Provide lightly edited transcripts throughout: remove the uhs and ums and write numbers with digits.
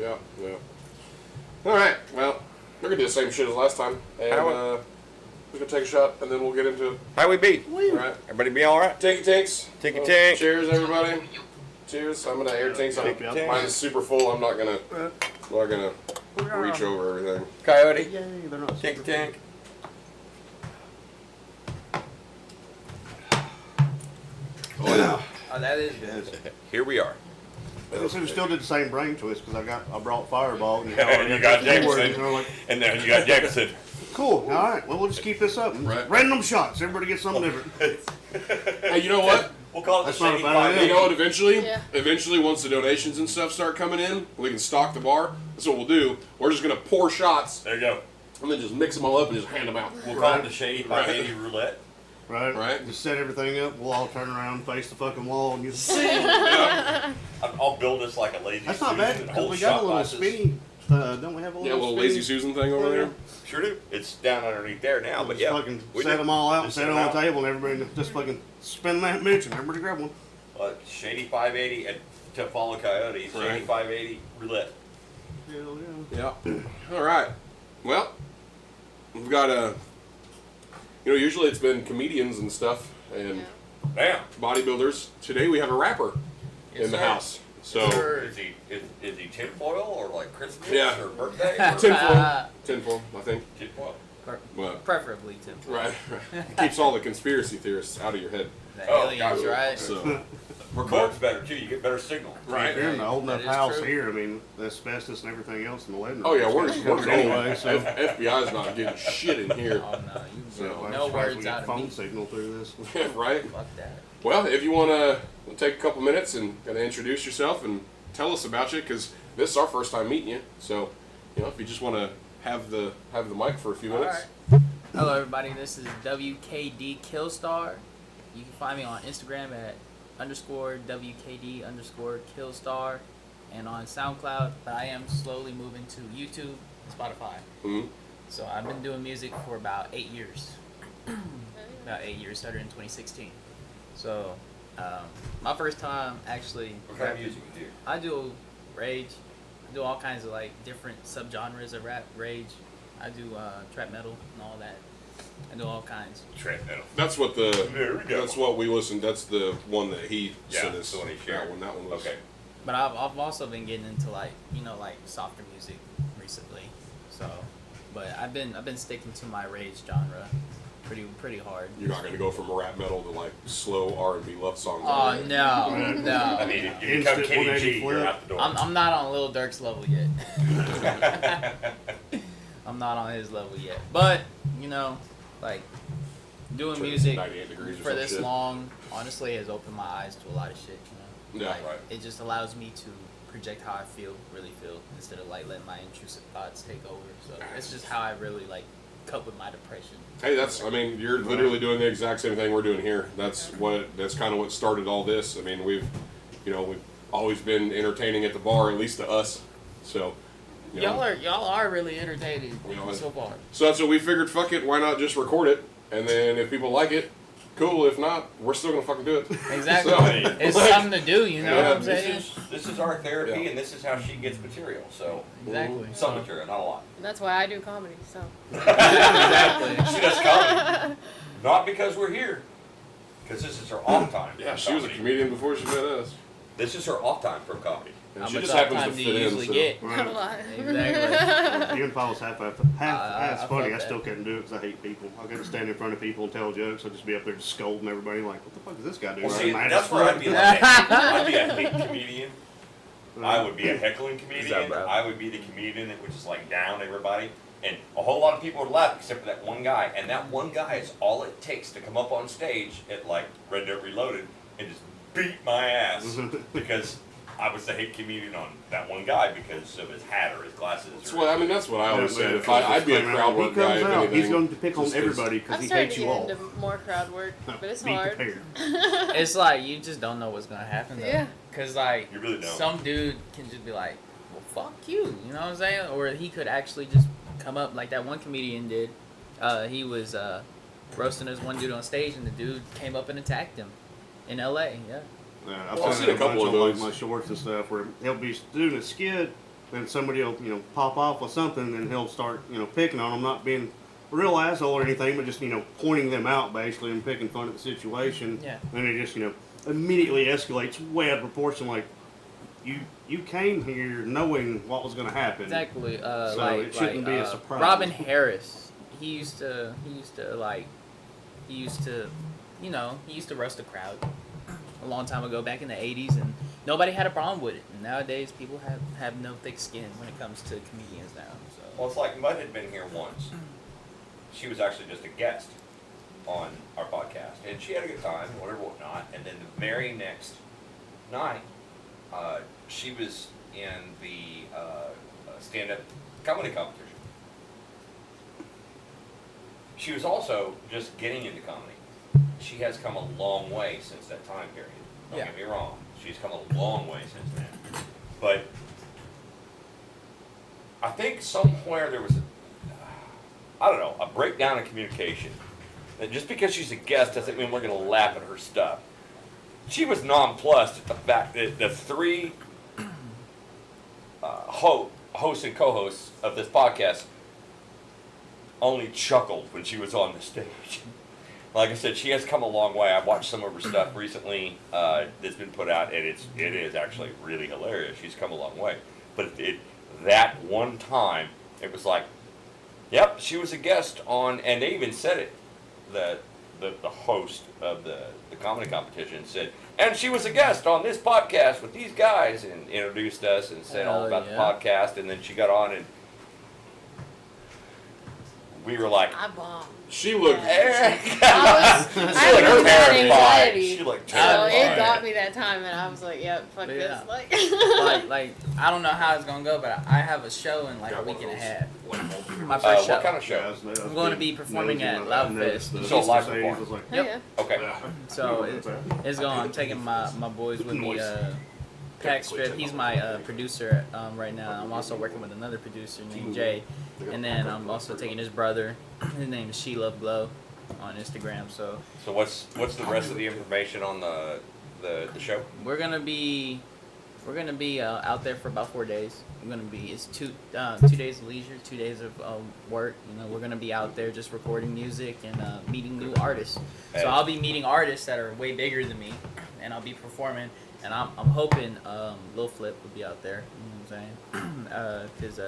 Yeah. All right. Well, we're gonna do the same shit as last time, and we're gonna take a shot, and then we'll get into it. How we be? All right. Everybody be all right? Take your tanks. Take your tank. Cheers, everybody. Cheers. I'm gonna air tanks. Mine is super full. I'm not gonna reach over everything. Coyote. Yay, they're not Take your tank. Oh yeah. Oh, that is good. Here we are. We still did the same brain twist because I brought Fireball. And You got Jameson. And like, And then you got Jameson. cool. All right. Well, we'll just keep this up. Right. Random shots. Everybody gets something different. Hey, you know what? We'll call it That's the not a Shady bad Five. idea. You know what? Eventually, Yeah. Once the donations and stuff start coming in, we can stock the bar. That's what we'll do. We're just gonna pour shots There you go. and then just mix them all up and just hand them out. We'll call it the Shady 580 roulette. Right. Right. Just set everything up. We'll all turn around, face the fucking wall, and you. I'll build this like a lazy That's not Susan bad and because hold we got a shot little glasses. spinny. Don't we have a Yeah, little? a little spinny? lazy Susan thing over there. Sure do. It's down underneath there now, but Just yeah. fucking we set do. them all out and Just set it them on the out. table, and everybody just fucking spin that bitch, and everybody grab one. Shady 580 and to follow Coyote. Shady Right. 580 roulette. Hell yeah. Yeah. All right. Well, we've got usually it's been comedians and stuff and Bam. bodybuilders. Today we have a rapper Yes, in the sir. house. So Is he tinfoil or like Christmas Yeah. or birthday? Or tinfoil, I think. tinfoil. But Preferably temple. right, it keeps all the conspiracy theorists out of your head. The Oh, aliens, gotcha. right? So Record's better too. You get better signal. Right. If you're in the old enough That is house true. here, I mean, the asbestos and everything else in the living room. oh yeah, we're covered anyway. So FBI's not getting shit in here, Oh no, So, you I'm no surprised words we get out of phone me. signal through this. right? Fuck that. Well, if you want to take a couple minutes and kind of introduce yourself and tell us about you, because this is our first time meeting you. So, if you just want to have the mic for a few minutes. Alright. Hello everybody, this is WKD Killstar. You can find me on Instagram at _WKD_Killstar and on SoundCloud, but I am slowly moving to YouTube and Spotify. Mhm. So I've been doing music for about 8 years. About 8 years, started in 2016. So my first time actually What kind of music you do? I do rage. I do all kinds of like different subgenres of rap, rage. I do trap metal and all that. I do all kinds. Trap metal. That's what There we go. That's what we listened. That's the one that he Yeah, sent us. the one he shared. That one was Okay. But I've also been getting into like softer music recently. So, but I've been sticking to my rage genre pretty hard. You're not going to go from rap metal to like slow R&B love songs. Oh are you? no, I no. mean, if you become Instant Kenny 180 G, you're flip. out the door. I'm not on Lil Durk's level yet. I'm not on his level yet. But like doing Turn music 98 degrees or for some this shit. long honestly has opened my eyes to a lot of shit. Yeah, Like, right. It just allows me to project how I really feel, instead of like letting my intrusive thoughts take over. So it's just how I really like cope with my depression. Hey, you're literally doing the exact same thing we're doing here. That's kind of what started all this. I mean, we've always been entertaining at the bar, at least to us. So, Y'all are really entertaining know, so far. So that's what we figured. Fuck it, why not just record it? And then if people like it, cool. If not, we're still gonna fucking do it. Exactly. So, It's like, something to do, you know Yeah, what I'm saying? This is our therapy, Yeah. and this is how she gets material. So Exactly. some material, not a lot. And that's why I do comedy, so. Exactly. She does comedy, not because we're here, because this is her off time. Yeah, from she was a comedy. comedian before she met us. This is her off time from comedy. And How she much just off happens to time do fit you in. usually So. get? Not a lot. Exactly. Even if I was half as I funny, felt I still that. couldn't do it because I hate people. I couldn't stand in front of people and tell jokes. I'd just be up there just scolding everybody like, what the fuck is this guy doing? Well, I'm see, mad that's as where fuck. I'd be like, I'd be a hate comedian. Uh, I would be a heckling comedian. bro? I would be the comedian that would just like down everybody. And a whole lot of people would laugh except for that one guy. And that one guy is all it takes to come up on stage at like Red Dead Reloaded and just beat my ass. Because I was the hate comedian on that one guy because of his hat or his glasses. That's what I always Yeah, said. but If I'd be a crowd he work comes guy, if out, anything. he's going to pick on just 'cause- everybody because I'm he starting hates to you get all. into more crowd work, but it's Be hard. prepared. It's like you just don't know what's gonna happen though. Yeah. Cause like You really don't. some dude can just be like, well, fuck you, you know what I'm saying? Or he could actually just come up like that one comedian did. He was roasting this one dude on stage, and the dude came up and attacked him in L.A. Yeah. Yeah, Well, I've seen a couple of on, like, those. my shorts and stuff where he'll be doing a skit then somebody will, pop off with something, and he'll start, picking on them, not being a real asshole or anything, but just, pointing them out basically and picking fun at the situation. Yeah. And it just, immediately escalates way out of proportion. Like, you came here knowing what was going to happen. Exactly. So it shouldn't be a surprise. Robin Harris. He used to roast the crowd a long time ago, back in the '80s, and nobody had a problem with it. And nowadays, people have no thick skin when it comes to comedians now. So. Well, it's like Mud had been here once. She was actually just a guest on our podcast, and she had a good time, whatnot. And then the very next night, she was in the stand-up comedy competition. She was also just getting into comedy. She has come a long way since that time period. Don't get me wrong. She's come a long way since then. But I think somewhere there was a breakdown in communication. And just because she's a guest doesn't mean we're going to laugh at her stuff. She was nonplussed at the fact that the three hosts and co-hosts of this podcast only chuckled when she was on the stage. Like I said, she has come a long way. I've watched some of her stuff recently that's been put out, and it is actually really hilarious. She's come a long way. But that one time, it was like, yep, she was a guest on, and they even said it, the host of the comedy competition said, and she was a guest on this podcast with these guys, and introduced us and said all about the podcast, and then she got on, and we were like, I bombed. She looked. I She looked terrified. She looked So terrified. it got me that time, and I was like, "Yep, fuck Yeah. this." Like, like I don't know how it's gonna go, but I have a show in like a week and a half. My first show. What kind of show? I'm going to be performing at Loudfest. So live performance. oh, yeah. Okay. So it's going. I'm taking my boys with me. Pack Strip. He's my producer right now. I'm also working with another producer named Jay, and then I'm also taking his brother. His name is She Love Glow on Instagram. So what's the rest of the information on the show? we're gonna be out there for about 4 days. It's 2 days of leisure, 2 days of work. We're gonna be out there just recording music and meeting new artists. So I'll be meeting artists that are way bigger than me, and I'll be performing. And I'm hoping Lil Flip will be out there. You know what I'm saying? Because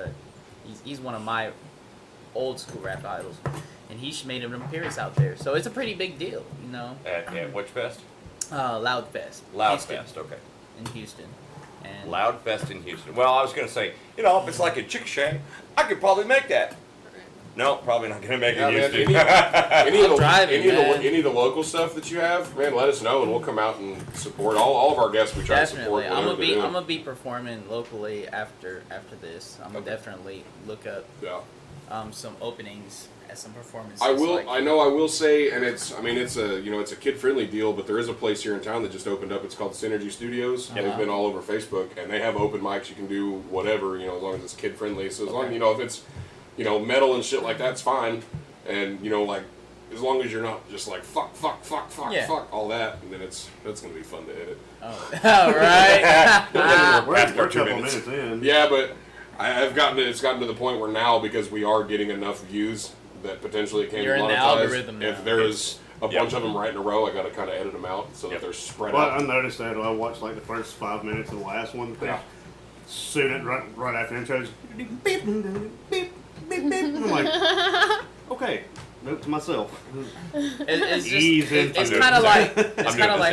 he's one of my old school rap idols, and he made an appearance out there. So it's a pretty big deal, At which fest? Loudfest. Loudfest, okay. In Houston. And Loudfest in Houston. Well, I was going to say, if it's like a Chickasha, I could probably make that. No, probably not going to make it in Houston. Any of the local stuff that you have, man, let us know, and we'll come out and support all of our guests. We try to support. Definitely, I'm gonna be performing locally after this. I'm gonna definitely look up some openings at some performances. I will say, and it's a kid-friendly deal, but there is a place here in town that just opened up. It's called Synergy Studios. They've been all over Facebook, and they have open mics. You can do whatever, as long as it's kid-friendly. So as long if it's metal and shit like that's fine, and as long as you're not just like fuck all that, and then it's gonna be fun to edit. Oh, right. We're a couple minutes in. Yeah, but it's gotten to the point where now, because we are getting enough views that potentially can be You're in the monetized. algorithm now. If there's a bunch of them right in a row, I got to kind of edit them out so that they're spread out. I noticed that. I watched like the first 5 minutes of the last one. Yeah. Soon it right after intros. Beep, beep, beep, beep. I'm like, okay. Note to myself. It's kind of like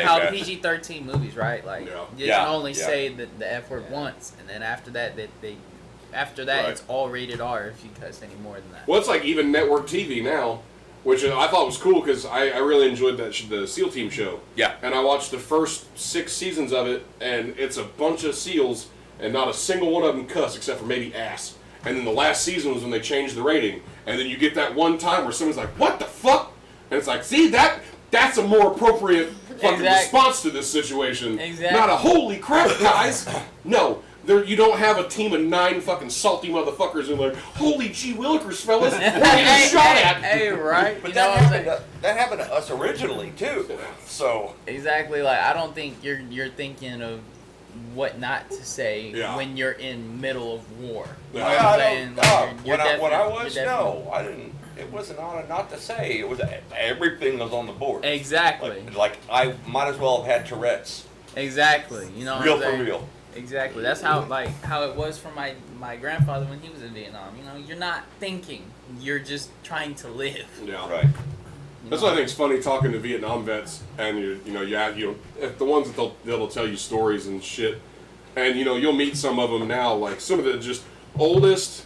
how best. PG-13 movies, right? Like you can only say the F word once, and then after that it's all rated R if you cuss any more than that. Well, it's like even network TV now, which I thought was cool because I really enjoyed the SEAL Team show. Yeah. And I watched the first 6 seasons of it, and it's a bunch of SEALs, and not a single one of them cuss except for maybe ass. And then the last season was when they changed the rating. And then you get that one time where someone's like, what the fuck? And it's like, see, that's a more appropriate fucking response to this situation. Exactly. Not a holy crap, guys. No. You don't have a team of 9 fucking salty motherfuckers who are like, holy gee willikers, fellas, we're getting shot at. Hey, right. But You know what I'm saying? that happened to us originally, too. So Exactly. Like I don't think you're thinking of what not to say Yeah. when you're in middle of war. You know Yeah. what I'm saying? Like, When I was, you're no, I didn't. It wasn't on not to say. It was everything was on the board. Exactly. Like I might as well have had Tourette's. Exactly. You know what Real I'm for saying? real. Exactly. That's how it was for my grandfather when he was in Vietnam. You know, you're not thinking. You're just trying to live. Yeah. Right. You That's know? what I think is funny talking to Vietnam vets, and if the ones that'll tell you stories and shit, and you'll meet some of them now, like some of the just oldest,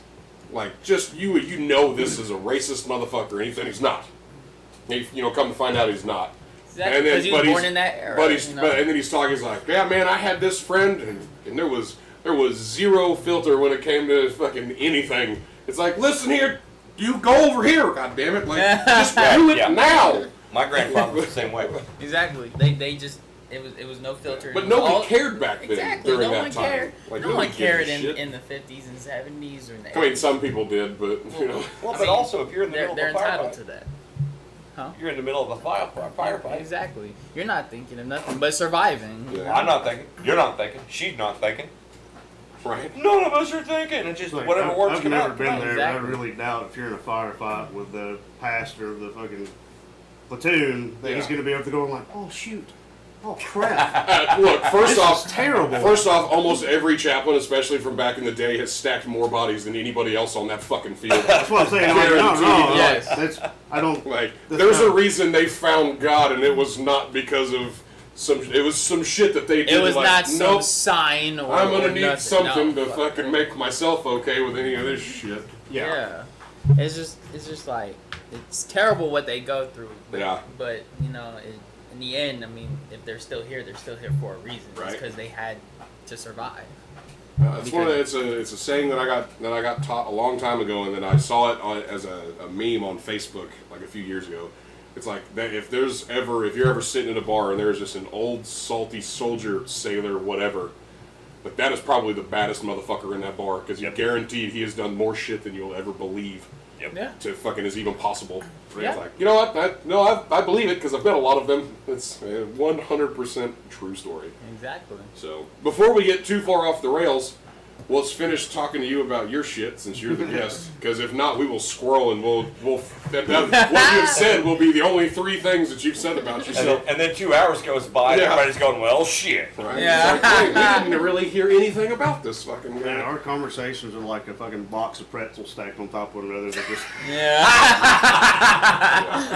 like just you know this is a racist motherfucker, and he's not. Come to find out he's not. Exactly. And then, Because he was born in that era. But you know? and then he's talking. He's like, yeah, man, I had this friend, and there was zero filter when it came to fucking anything. It's like, listen here, you go over here, god damn it, like just do it Yeah. now. My grandfather was the same way. Exactly. They just it was no filter. But nobody cared back then. Exactly. During No that one time. cared. Like, No nobody one cared gave a shit. in the 50s and 70s or in the I mean, 80s. some people did, but Well, I but mean, also if you're in the they're middle of a entitled firefight, to that. you're in the middle of a firefight. Exactly. You're not thinking of nothing but surviving. Yeah. I'm not thinking. You're not thinking. She's not thinking. right. None of us are thinking. It's just Like, whatever words I've come never out. been there. Exactly. I really doubt if you're in a firefight with the pastor of the fucking platoon that he's Yeah. going to be able to go and like, oh shoot, oh crap, Look, first this off, is terrible. First off, almost every chaplain, especially from back in the day, has stacked more bodies than anybody else on that fucking field. That's what I'm saying. I'm like, no, Guaranteed. Yes. that's I don't. Like, That's there's a not- reason they found God, and it was not because of it was some shit that they did. It was like, not some nope, sign or I'm or gonna need nothing. something No, to fuck. fucking make myself okay with any of this shit. Yeah. It's just like it's terrible what they go through. But, Yeah. But in the end, I mean, if they're still here for a reason. Right. It's because they had to survive. It's a saying that I got taught a long time ago, and then I saw it as a meme on Facebook like a few years ago. It's like that if you're ever sitting in a bar and there's just an old salty soldier, sailor, whatever, but that is probably the baddest motherfucker in that bar because you're guaranteed he has done more shit than you'll ever believe. Yeah. To fucking is even possible. Yeah. It's like, you know what? I believe it because I've met a lot of them. It's a 100% true story. Exactly. So before we get too far off the rails, let's finish talking to you about your shit since you're the guest. Because if not, we will squirrel and we'll what you've said will be the only three things that you've said about yourself. And then 2 hours goes by and Yeah. everybody's going, well, shit. Right? Yeah. It's like, wait, we didn't really hear anything about this fucking Man, guy. our conversations are like a fucking box of pretzels stacked on top of one another. They're just Yeah.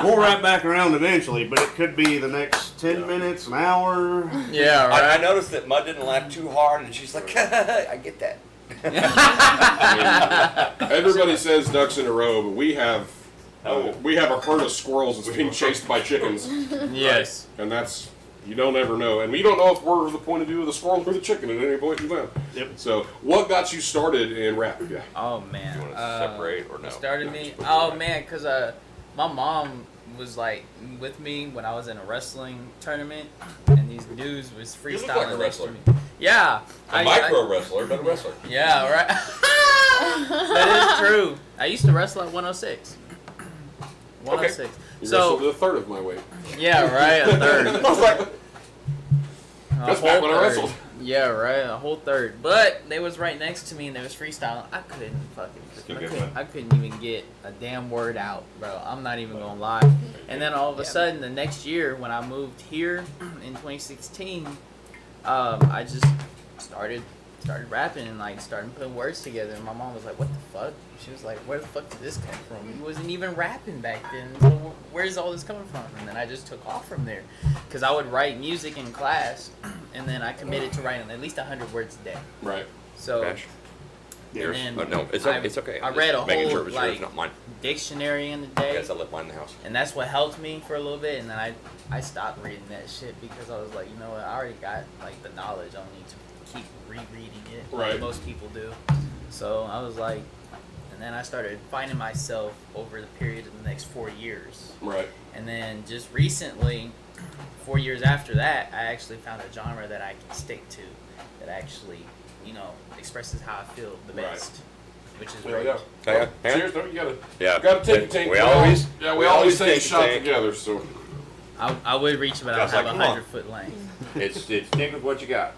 we'll wrap back around eventually, but it could be the next 10 minutes, an hour. Yeah. I Right. noticed that Mud didn't laugh too hard, and she's like, I get that. Everybody says ducks in a row, but we have Oh. a herd of squirrels that's being chased by chickens. Yes. And that's, you don't ever know. And we don't know if we're the point of view of the squirrel or the chicken at any point in time. Yep. So, what got you started in rap? Yeah. Oh man. You want to separate or no? What started me? Just Oh put it man, cause my mom was like with me when I was in a wrestling tournament, and these dudes was You look freestyling like a next to wrestler. me. Yeah. A micro wrestler, but a wrestler. Yeah, right. That is true. I used to wrestle at 106. 106. You So wrestled a third of my weight. yeah, right, a third. I was like, That's A back whole when I third. wrestled. Yeah, right, a whole third. But they was right next to me and they was freestyling. I couldn't I couldn't even get a damn word out, bro. I'm not even gonna lie. And then all of a sudden, the next year when I moved here in 2016, I just started rapping and like started putting words together. And my mom was like, "What the fuck?" She was like, "Where the fuck did this come from? You wasn't even rapping back then. So where's all this coming from?" And then I just took off from there, because I would write music in class, and then I committed to writing at least 100 words a day. Right. So. Gosh. And then no, it's okay. I read a Making whole sure it was yours, like not mine. dictionary in the I day, guess I left mine in the house. and that's what helped me for a little bit. And then I stopped reading that shit because I was like, you know what, I already got like the knowledge. I don't need to keep rereading it like Right. most people do. So I was like, and then I started finding myself over the period of the next 4 years. Right. And then just recently, 4 years after that, I actually found a genre that I can stick to, that actually, expresses how I feel the Right. best, which is Yeah, rage. yeah. Yeah. Cheers, though. You Yeah. gotta take a tank. We always take a take shot tank. together. So I would reach, but I don't Just have like, a come on. 100-foot length. It's think of what you got.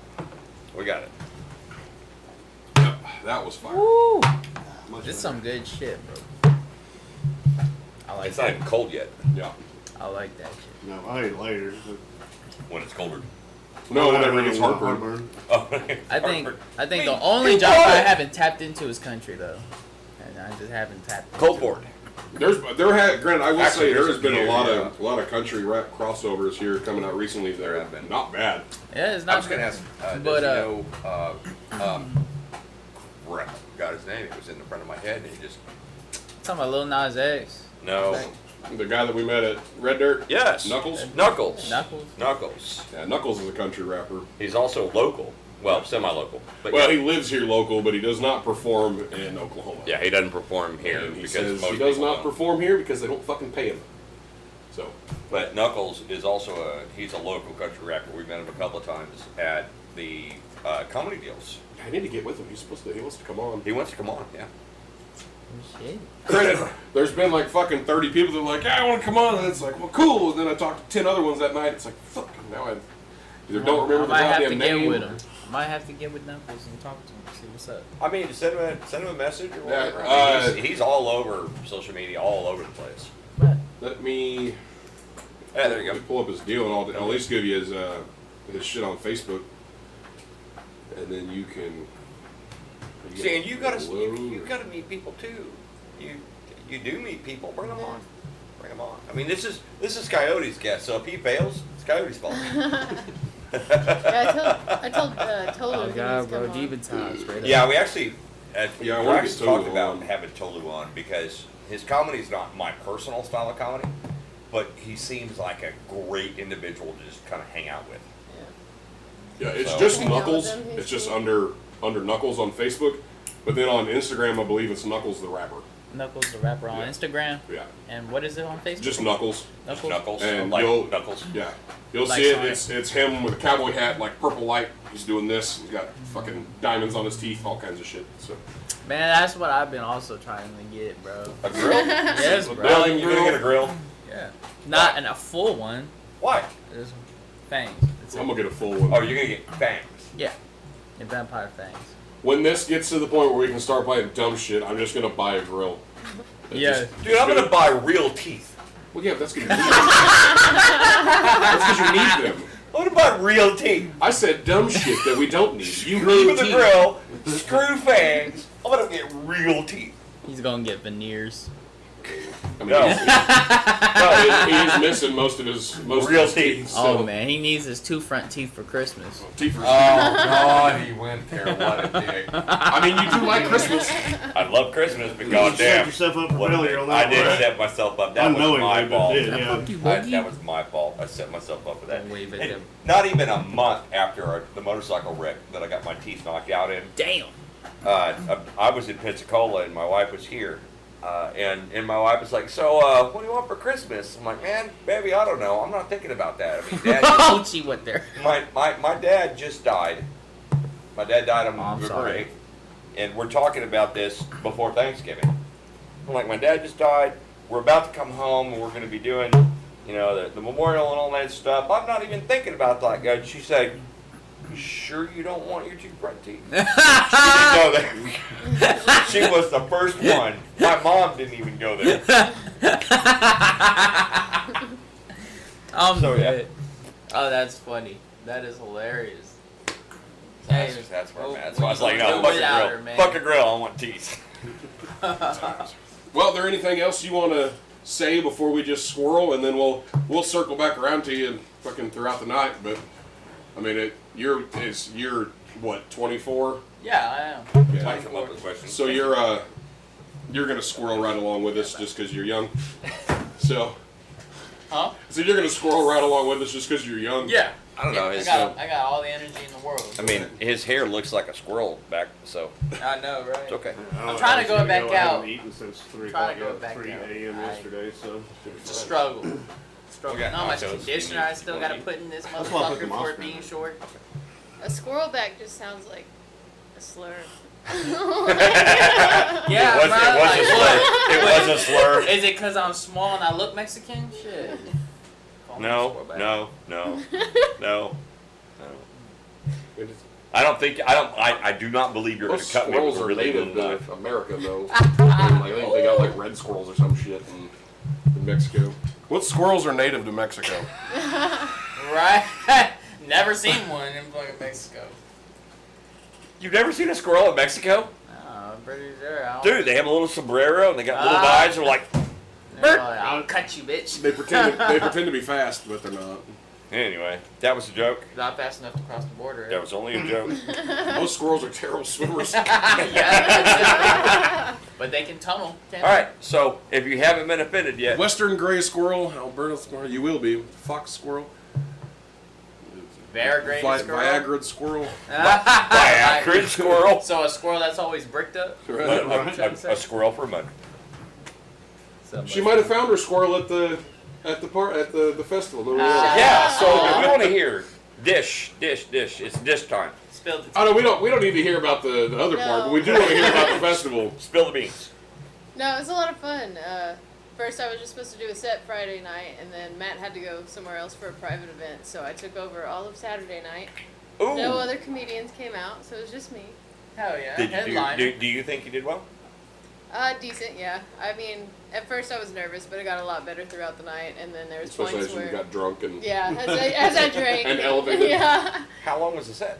We got it. Yep, that was fire. Woo! Much This is better. some good shit, bro. I like It's not that. even cold yet. Yeah. I like that shit. No, I ate later. But When it's colder. No, whenever it gets heartburn. Oh, I think Me, the only you genre bought I it. haven't tapped into is country though, and I just haven't tapped. Cold into for it. it. Granted, I will Actually, say there there's has been a a lot of country rap crossovers here coming out recently. That have been not bad. Yeah, it's I not. was gonna ask, but, does he know, crap, I forgot his name. It was in the front of my head, and he just Talking about Lil Nas X. no. The guy that we met at Red Dirt. Yes, Knuckles. Knuckles. Yeah, Knuckles is a country rapper. He's also local. Well, semi-local. But Well, yeah. he lives here local, but he does not perform in Oklahoma. Yeah, he doesn't perform here And he because says most he does people not don't. perform here because they don't fucking pay him. So, But Knuckles is also he's a local country rapper. We've met him a couple of times at the comedy deals. I need to get with him. He wants to come on. He wants to come on, yeah. Shit. Granted, there's been like fucking 30 people that are like, yeah, I want to come on. And it's like, well, cool. And then I talked to 10 other ones that night. It's like, fuck. Now I either don't remember the I might have to goddamn get name. with him. I might have to get with Knuckles and talk to him. See what's up. I mean, send him a message or Yeah, whatever. I mean, he's all over social media, all over the place. Let me, Yeah, there you let me go. pull up his deal and I'll at least give you his shit on Facebook. And then you can. See, and you gotta meet people too. You do meet people. Bring them on. Bring them on. I mean, this is Coyote's guest, so if he fails, it's Coyote's fault. Yeah, I told Tolu Oh he god, needs to bro, come on. Demon Time straight up. Yeah, we actually Yeah, I we wanna actually get talked Tolu about on. having Tolu on because his comedy is not my personal style of comedy, but he seems like a great individual to just kind of hang out with. Yeah, it's So- just Hang out with Knuckles. him, he's It's just cool. under Knuckles on Facebook. But then on Instagram, I believe it's Knuckles the rapper. Knuckles the rapper on Yeah. Instagram. Yeah, And what is it on Facebook? just Knuckles. Knuckles. Knuckles, And like you'll- Knuckles. Yeah, you'll Like see it. Sonic. It's him with a cowboy hat, like purple light. He's doing this. He's got fucking diamonds on his teeth, all kinds of shit. So Man, that's what I've been also trying to get, bro. A grill? Yes, bro. Really? You're gonna get a grill? Yeah. Not in a full one. Why? There's fangs. That's I'm it. gonna get a full one. Oh, you're gonna get fangs. Yeah. And vampire fangs. When this gets to the point where we can start playing dumb shit, I'm just gonna buy a grill. Yeah. Dude, I'm gonna buy real teeth. Well, yeah, that's gonna need them. That's because you need them. I'm gonna buy real teeth. I said dumb shit that we don't need. You Screw need the teeth. grill, screw fangs. I'm gonna get real teeth. He's gonna get veneers. I mean, No. he is missing most of his Real of his teeth. So, Oh man, he needs his 2 front teeth for Christmas. teeth are- God, he went there. What a dick. I mean, you do like Christmas. I love Christmas, but You set goddamn. yourself up for what a failure dick. on I that did one. set myself up. That was Unknowingly, my but fault. did, yeah. Fuck you, That Boogie. was my fault. I set myself up for that. Don't wave at And them. not even a month after the motorcycle wreck that I got my teeth knocked out in, Damn. I was in Pensacola and my wife was here. And my wife was like, so, what do you want for Christmas? I'm like, man, baby, I don't know. I'm not thinking about that. I mean, Dad, Oh, she went there. my dad just died. My dad died on Oh, I'm November sorry. 8th. And we're talking about this before Thanksgiving. I'm like, my dad just died. We're about to come home and we're going to be doing, you know, the memorial and all that stuff. I'm not even thinking about that, guy. She said, you sure you don't want your 2 front teeth? She didn't go there. She was the first one. My mom didn't even go there. I'm So, yeah. dead. Oh, that's funny. That is hilarious. That's where I'm at. That's why I was when like, you no, go fuck a without grill. her, man. Fuck a grill. I want teeth. Well, is there anything else you want to say before we just squirrel, and then we'll circle back around to you fucking throughout the night? But I mean, you're what, 24? Yeah, I am. Yeah. Might come up with questions. So you're gonna squirrel right along with us just because you're young. So Huh? you're gonna squirrel right along with us just because you're young. Yeah. I don't know. I His, got all the energy in the world. I mean, his hair looks like a squirrel back, so I know, right? it's okay. I'm trying to go back I haven't out. eaten since 3 Trying to o'clock, go back 3 out. a.m. I- yesterday, so. It's a struggle. Struggle. We You got know how much nachos. conditioner I still gotta put in this That's why I put motherfucker the for mouse it being down. short? A squirrel back just sounds like a slur. Yeah, it was, bro. it was like, a slur. It was a slur. Is it because I'm small and I look Mexican? Shit. Call me a No, squirrel back. no, no, no, no. I do not believe you're going Most to cut me squirrels with a are really native little knife. to America, though. Like, I think they got like red squirrels or some shit in Mexico. What squirrels are native to Mexico? Right? Never seen one in fucking Mexico. You've never seen a squirrel in Mexico? Oh, I'm pretty sure. Dude, they have a little sombrero and they got little eyes. They're like, I'll cut you, bitch. They pretend to be fast, but they're not. anyway, that was a joke. Not fast enough to cross the border. That was only a joke. Most squirrels are terrible swimmers. Yeah. But they can tunnel. Can't All right, so if you haven't been offended yet, Western gray squirrel, Alberta squirrel, you will be. Fox squirrel. Variegated squirrel. Viagra squirrel. Viagra squirrel. So a squirrel that's always bricked up. Right. A squirrel for money. She might have found her squirrel at the festival. No, Yeah, so we want to hear dish. It's dish time. Spilled the tea. Oh no, we don't need to hear about the other part, but we do want to hear about the festival. Spill the beans. No, it was a lot of fun. First, I was just supposed to do a set Friday night, and then Matt had to go somewhere else for a private event, so I took over all of Saturday night. Ooh. No other comedians came out, so it was just me. Hell yeah. Did Headliner. do you think you did well? Decent, yeah. I mean, at first I was nervous, but it got a lot better throughout the night, and then there was Especially points as you where... got drunk and Yeah, as I drank. And elevated. Yeah. How long was the set?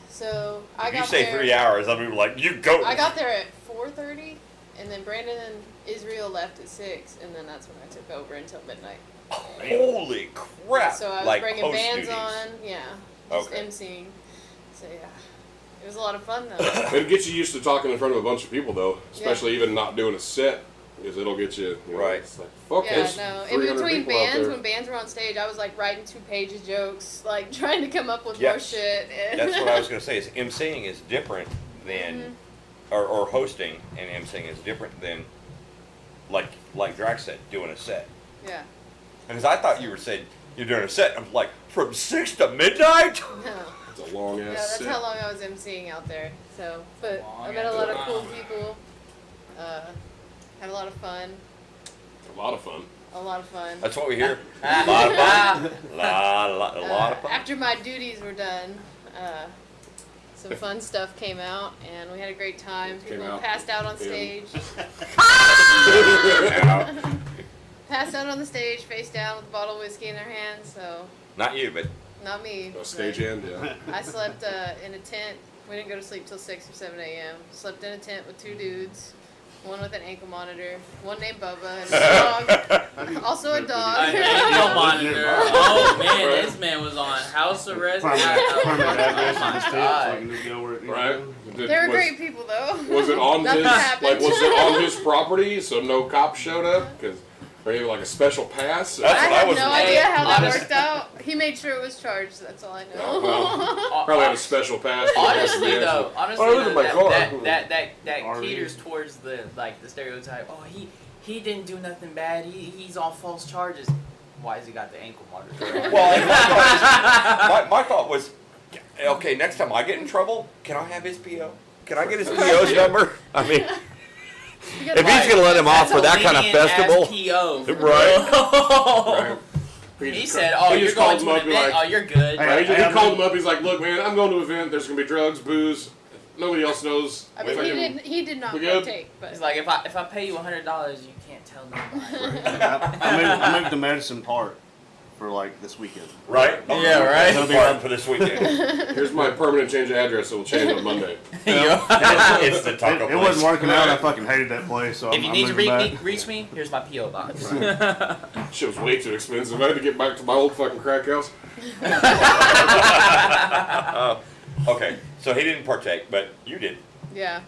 So I If got you say there... 3 hours, I'll be like, you go. I got there at 4:30, and then Brandon and Israel left at 6, and then that's when I took over until midnight. Holy crap! So I was like bringing post bands duties. on, yeah, just Okay. emceeing. So yeah, it was a lot of fun though. it'll get you used to talking in front of a bunch of people though, especially even not doing a set, because it'll get you, you know, Right. It's like, fuck Yeah, this. no. 300 In between people out bands, there. when bands were on stage, I was like writing 2 pages jokes, like trying to come up with more Yes. shit. And That's what I was going to say. Is emceeing is different than, or hosting and emceeing is different than, like Drax said, doing a set. Yeah. Because I thought you were saying you're doing a set. I'm like, from 6 to midnight. No. It's a long ass Yeah, that's set. how long I was emceeing out there. So, but I Long met a lot of ass cool time. people. Had a lot of fun. A lot of fun. A lot of fun. That's what we hear. A lot of fun. A lot of fun. After my duties were done, some fun stuff came out, and we had a great time. Came People out. passed out on Yeah. stage. Passed out on the stage, face down with a bottle of whiskey in their hands. So Not you, but not me. A but stagehand, yeah. I slept in a tent. We didn't go to sleep till 6 or 7 a.m. Slept in a tent with 2 dudes. One with an ankle monitor. One named Bubba. And a dog. Also a dog. An ankle monitor. Oh man, this man was on house arrest. Permanent address Oh on my the state, so I god. can just go where it needs to Right? go. They were great people, though. Was it on Nothing his happened. was it on his property so no cops showed up? Because or he had like a special pass? That's I what I have was no wondering. idea how that Honest- worked out. He made sure it was charged. That's all I know. Well, probably had a special pass. Honestly Yeah. though, honestly Oh, look at though, my car. that RV. caters towards the stereotype. Oh, he didn't do nothing bad. He's on false charges. Why has he got the ankle monitor? Well, and my thought was, okay, next time I get in trouble, can I have his PO? Can I get his PO's number? I mean, You gotta if buy- he's gonna let him off for that kind of festival, Right. He said, "Oh, He you're just going called to him an up and be event. like- Oh, you're good." Hey, He called him up. He's like, "Look, man, I'm going to an event. There's gonna be drugs, booze. Nobody else knows." I mean, he did not We good? partake, but He's like, "If I pay you $100, you can't tell nobody." I moved to Medicine Park for like this weekend. right? Yeah, right. It'll be fun for this weekend. Here's my permanent change of address. It will change on Monday. It's the taco It wasn't place. working out. I fucking hated that place. So If I'm, you I'm need to moving back. reach me, here's my PO box. Shit was way too expensive. I had to get back to my old fucking crack house. Okay, so he didn't partake, but you did. yeah.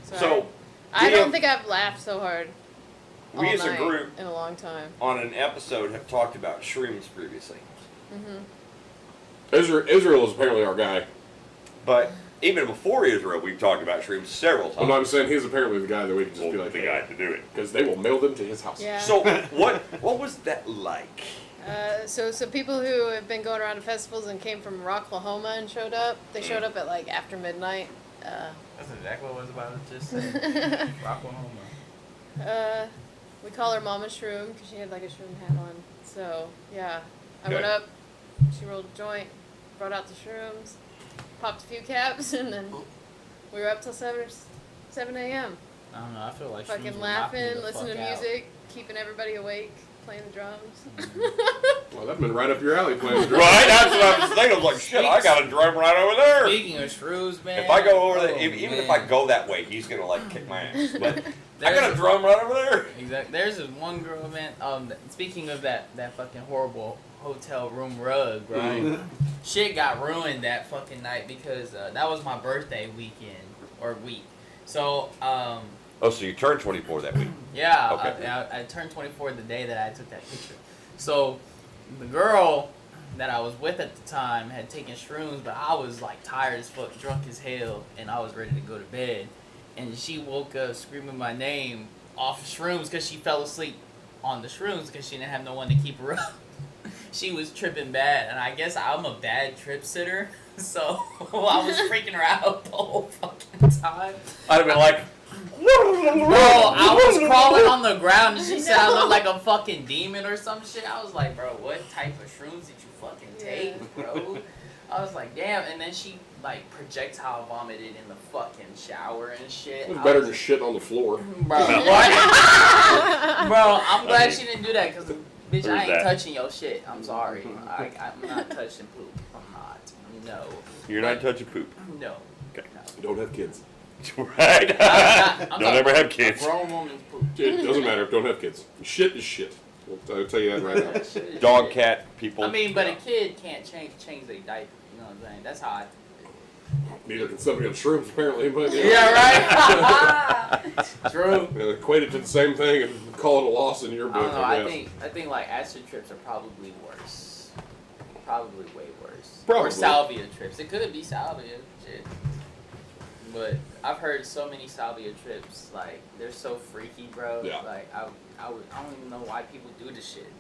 So I we don't have- think I've laughed so hard we all as a night group in a long time. on an episode have talked about shrooms previously, Israel is apparently our guy. but even before Israel, we've talked about shrooms several times. Well, no, I'm saying he's apparently the guy that we can just be like, the guy to do it. because they will mail them to his house. Yeah. So what was that like? So people who have been going around to festivals and came from Rocklahoma and showed up, they showed up at like after midnight. That's exactly what I was about to just say. Rocklahoma. We call her Mama Shroom because she had like a shroom hat on. So yeah, I went Okay. up, she rolled a joint, brought out the shrooms. popped a few caps, and then we were up till 7 a.m. I don't know. I feel like Fucking shrooms would knock me laughing, the listening to fuck out. music, keeping everybody awake, playing the drums. Well, that'd been right up your alley playing the drums. Right? That's what I was thinking. I was like, shit, I got a drum right over there. Speaking of shrews, man. If I go over there, oh, even if man. I go that way, he's gonna like kick my ass. But I got a drum right over there. Exactly. There's this one girl, man. Speaking of that fucking horrible hotel room rug, right? Shit got ruined that fucking night because that was my birthday weekend or week. So Oh, so you turned 24 that week? yeah, Okay. I turned 24 the day that I took that picture. So the girl that I was with at the time had taken shrooms, but I was like tired as fuck, drunk as hell, and I was ready to go to bed. And she woke up screaming my name off shrooms because she fell asleep on the shrooms because she didn't have no one to keep her up. She was tripping bad, and I guess I'm a bad trip sitter, so I was freaking her out the whole fucking time. I'd have been like, Bro, I was crawling on the ground, and she said I looked like a fucking demon or some shit. I was like, bro, what type of shrooms did you fucking take, bro? I was like, damn, and then she like projectile vomited in the fucking shower and shit. It's better than shit on the floor. Bro, what? Bro, I'm glad she didn't do that because, bitch, Where's I ain't that? touching your shit. I'm sorry. I'm not touching poop. I'm not. No. you're not touching poop. No. Okay. You don't have kids. Right? I'm Don't talking ever have a kids. grown woman's poop. It doesn't matter. Don't have kids. Shit is shit. I'll tell you that right now. That shit is Dog, shit. cat, people. I mean, but a kid can't change their diaper. You know what I'm saying? That's how I. Neither can somebody on shrooms, apparently. But Yeah, right. True. Equate it to the same thing and call it a loss in your I book. don't know. I I guess. think like acid trips are probably worse. Probably way worse. Probably. Or salvia trips. It could be salvia shit. But I've heard so many salvia trips, like they're so freaky, bro. Yeah. Like I don't even know why people do this shit.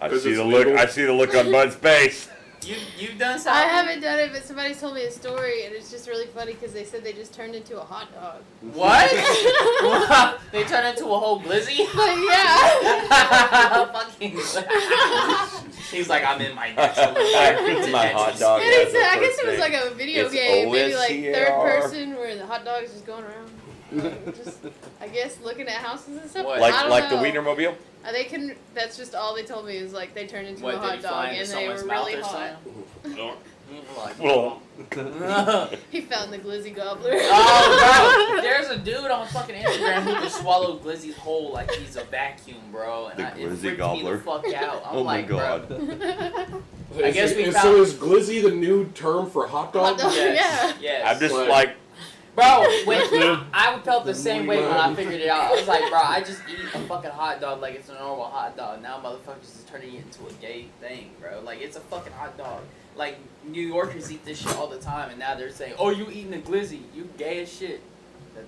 I Because see it's the look. legal. I see the look on Bud's face. You've done I salvia? haven't done it, but somebody told me a story, and it's just really funny because they said they just turned into a hot dog. What? What? They turn into a whole glizzy? But yeah. Fucking. He's like, I'm in my natural environment. My hot dog. And That's it's, the I guess first it was thing. like a video It's game, maybe like third OSCAR. person, where the hot dog is just going around. Just, I guess, looking at houses and stuff. What? I don't Like the know. Wienermobile. They can. That's just all they told me is like they turned into What, a did he hot dog fly and into they were someone's mouth really or hot. something? Like, Well, He found the glizzy gobbler. oh, bro, there's a dude on fucking Instagram who can swallow Glizzy's whole like he's a vacuum, bro, and The it Glizzy freaked gobbler. me the fuck out. I'm Oh my like, God. bro. I guess we so found- is glizzy the new term for hot dog? Hot dog. Yes, Yeah. yes. I'm just Right. like, Bro, when I felt the same way when I figured it out. I was like, bro, I just eat a fucking hot dog like it's a normal hot dog. Now motherfuckers is turning it into a gay thing, bro. Like, it's a fucking hot dog. Like, New Yorkers eat this shit all the time, and now they're saying, oh, you eating a glizzy. You gay as shit.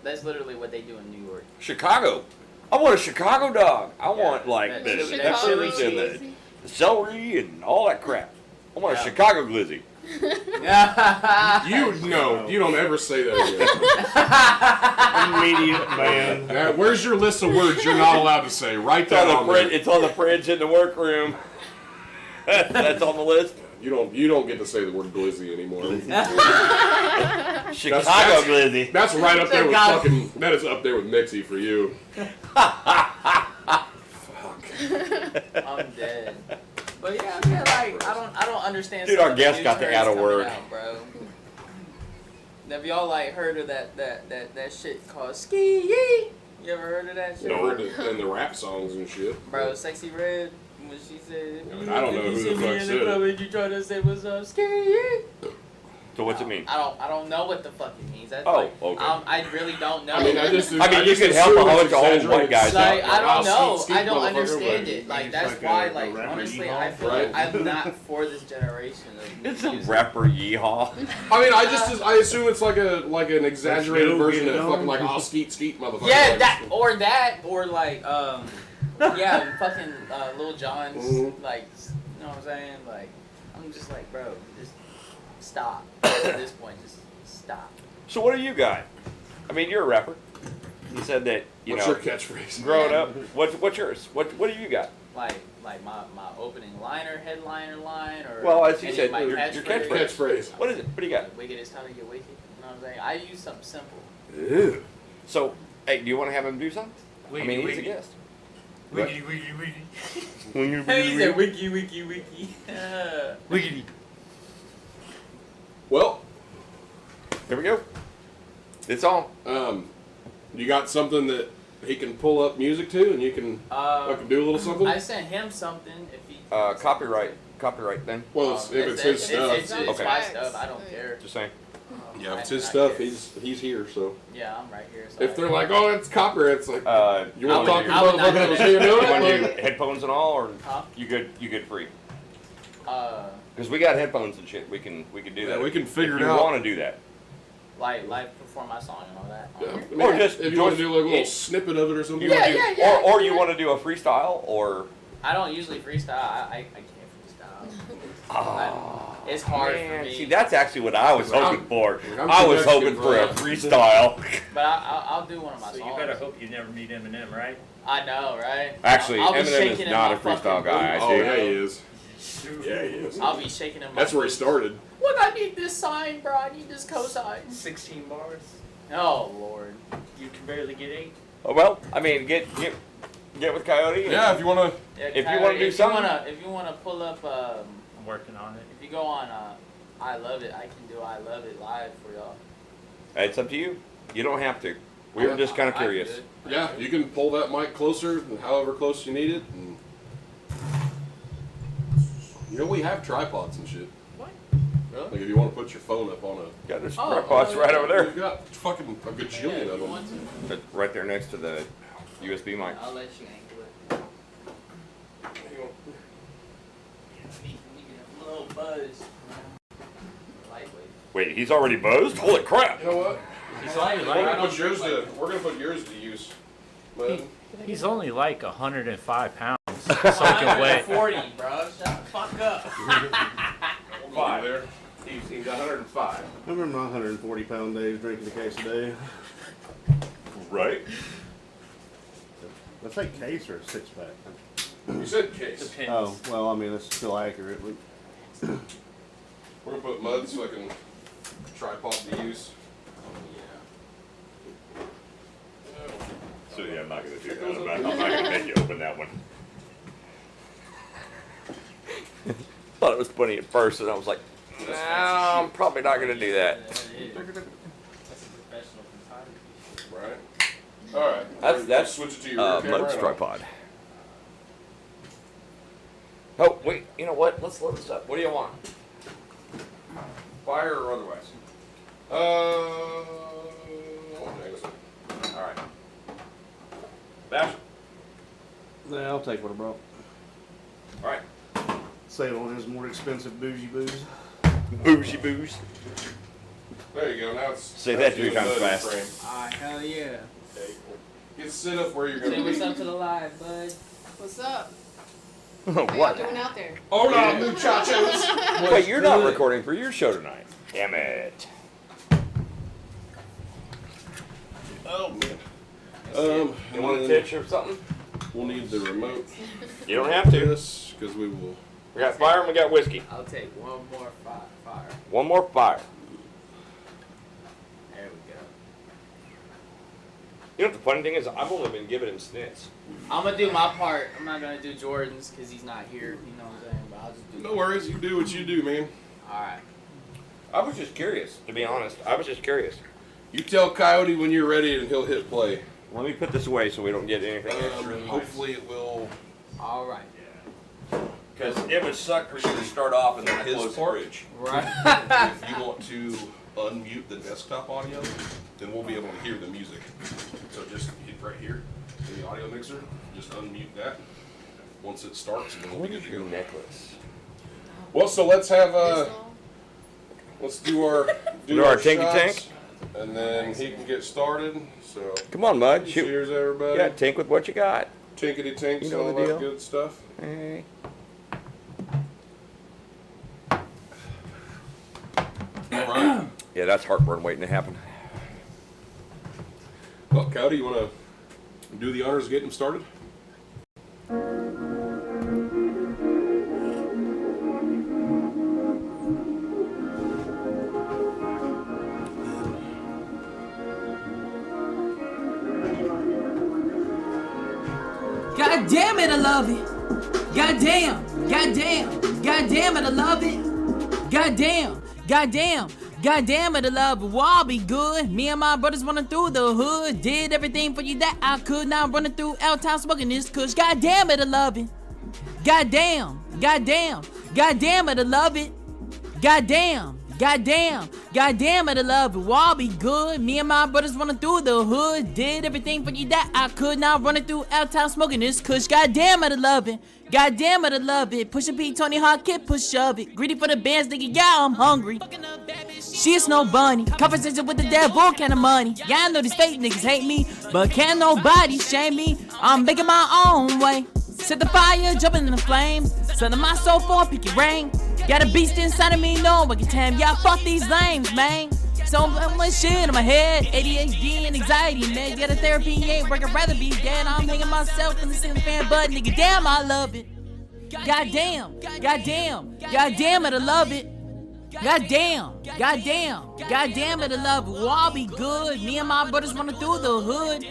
That's literally what they do in New York. Chicago. I want a Chicago dog. I want like That the chili- peppers chili and the glizzy. celery and all that crap. I want a Yeah. Chicago glizzy. You no, you don't ever say that again. Immediate ban. Where's your list of words you're not allowed to say? Write It's that on on the there. fridge. It's on the fridge in the workroom. That's on the list. You don't get to say the word glizzy anymore. Chicago that's- glizzy. That's right up there with Chicago. fucking. That is up there with Mixie for you. Fuck. I'm dead. But yeah, I mean, like, I don't understand. Dude, some our of the guest new got the trends out of coming word. out, bro. Have y'all like heard of that shit called ski yee? You ever heard of that shit? No, and the rap songs and shit. Bro, Sexy Red, when she said, I don't know if you who see the me fuck in said the it. club and you try to say what's up, ski yee. So what's it mean? I don't know what the fuck it means. That's Oh, like, okay. I really don't know. I mean, I you can help a bunch of old white guys out. Like, I don't know. Skeet, I don't motherfucker, understand but- it. Like, It's that's like why, a like, rapper honestly, yeehaw, I feel right? like I'm not for this generation of It's a music. rapper yeehaw. I mean, I assume it's like an exaggerated Let's go, version get of it fucking on. like skeet motherfucker. Yeah, Like, that, or like, yeah, fucking Lil Jon's, Mhm. like, you know what I'm saying? Like, I'm just like, bro, just stop. At this point, just stop. So what do you got? I mean, you're a rapper. You said that, you What's know, your catchphrase? growing up. What's yours? What do you got? like my opening liner, headliner line, or Well, as you any said, of my your catchphrase. Catchphrase. What is it? What do you got? Wicked is time to get wicked. You know what I'm saying? I use something simple. Ew. So, hey, do you want to have him do something? I mean, he's a guest. Wiggity, wiggity, wiggity. He said wiki, wiki, wiki. Wiggity. Well, Here we go. It's on. you got something that he can pull up music to, and you can do a little something. I sent him something. If he Copyright then. Well, if it's his stuff, it's Okay. my stuff. I don't care. Just saying. yeah, if it's I- his I stuff, care. he's here. So Yeah, I'm right here. So if they're like, "Oh, it's copyright," it's like, you want to talk to the I would not motherfucker that do was that. here doing You want to it? do Like, headphones and all, or Huh? you good free? uh, Because we got headphones and shit. We can do Yeah, that. we can figure if it you out. want to do that. like perform my song and all that. yeah. I mean, Or just if you want to do like a little it- snippet of it or something. You wanna like do, that. or you want to do a freestyle, or I don't usually freestyle. I can't freestyle. It's hard for me. See, that's actually what I was hoping for. I'm I was too hoping Mexican for a for freestyle. But I'll do one of my So songs. you better hope you never meet Eminem, right? I know, right? Actually, I'll be Eminem shaking is in not my a freestyle fucking guy. boots, Oh I yeah, do. he is. Yeah, he is. I'll be shaking in my That's where he boots. started. Look, I need this sign, bro. I need this cosign. 16 bars. Oh Lord. You can barely get 8. Oh, well, I mean, get with Coyote. and- Yeah, if you want to. Yeah, If you Kyrie, wanna do something- if you wanna pull up, I'm working on it. if you go on, I Love It, I can do I Love It live for y'all. It's up to you. You don't have to. We were just kind of I curious. could. Yeah, you can pull that mic closer, however close you need it. And you know, we have tripods and shit. What? Like if you want to put your phone up on a. Got this Oh, tripods right over there. We've got fucking a gajillion Yeah, of you them. want to? But right there next to the USB mic. I'll let you angle it. Let me get a little buzz. Lightweight. Wait, he's already buzzed? Holy crap! You know what? He's only We're gonna like, put yours to use. Bud. he's only like 105 pounds. So he can weigh. 140, bro. Shut the fuck up. Five there. He's 105. I remember my 140 pound days drinking a case a day. Right? Let's say case or a 6-pack. You said case. Depends. Oh, well, I mean, that's still accurate. We're gonna put Mud's fucking tripod to use. So yeah, I'm not gonna do that. I'm not gonna make you open that one. Thought it was funny at first, and I was like, no, I'm probably not gonna do that. That's a professional photography. Right. All right. That's switch it to your rear camera Mud's and tripod. Oh wait, you know what? Let's load this up. What do you want? Fire or otherwise? oh, hang on a second. All right. Bash. Yeah, I'll take what I brought. All right. Save on his more expensive bougie booze. Bougie booze. There you go. Now it's. Say that's that 3 good times Mud fast. frame. Alright, hell yeah. Okay, cool. Get sit up where you're Say gonna what's be. up to the live, bud. What's up? What are y'all What? doing out there? Hola, muchachos. Wait, you're not recording for your show tonight. Damn it. Oh man. You and want a then pitch or something? We'll need the remote. You don't have to. This because we will. We got fire and we got whiskey. I'll take one more fire. One more fire. There we go. You know what the funny thing is? I've only been giving him snits. I'm gonna do my part. I'm not gonna do Jordan's because he's not here. You know what I'm saying? But I'll just do. No worries. You do what you do, man. Alright. I was just curious, to be honest. I was just curious. You tell Coyote when you're ready, and he'll hit play. Let me put this away so we don't get anything extra. Hopefully, it will. Alright. Because it would suck for you to start off and then His close the part? bridge. Right. If you want to unmute the desktop audio, then we'll be able to hear the music. So just hit right here in the audio mixer. Just unmute that. Once it starts, then we'll What be is good to your go. necklace? Well, so let's have This long? let's do our Do our tinky shots, tank? and then he can get started. So Come on, Mud. Shoot. cheers, everybody. Yeah, tink with what you got. Tinkety tinks, You know all the deal. that good stuff. Hey. All right. Yeah, that's heartburn waiting to happen. Well, Cody, you want to do the honors of getting him started? God damn it, I love it. Goddamn, goddamn, goddamn it, I love it. Goddamn, goddamn, goddamn it, I love it. We'll all be good. Me and my brothers running through the hood. Did everything for you that I could. Now I'm running through L-Town smoking this kush. Goddamn it, I love it. Goddamn, goddamn, goddamn it, I love it. Goddamn, goddamn, goddamn it, I love it. We'll all be good. Me and my brothers running through the hood. Did everything for you that I could. Now I'm running through L-Town smoking this kush. Goddamn it, I love it. Goddamn it, I love it. Push a P, Tony Hawk, kid, push shove it. Greedy for the bands, nigga, yeah, I'm hungry. She is no bunny. Conversation with the devil, kind of money. Yeah, I know these fake niggas hate me, but can't nobody shame me. I'm making my own way. Set the fire, jumping in the flames. Selling my soul for a picky rain. Got a beast inside of me, no one can tame. Yeah, fuck these lames, man. So much shit in my head. ADHD and anxiety, man. Get a therapy, ain't working, rather be dead. I'm hanging myself in the ceiling fan, but nigga, damn, I love it. Goddamn, goddamn, goddamn it, I love it. Goddamn, goddamn, goddamn it, I love it. We'll all be good. Me and my brothers running through the hood.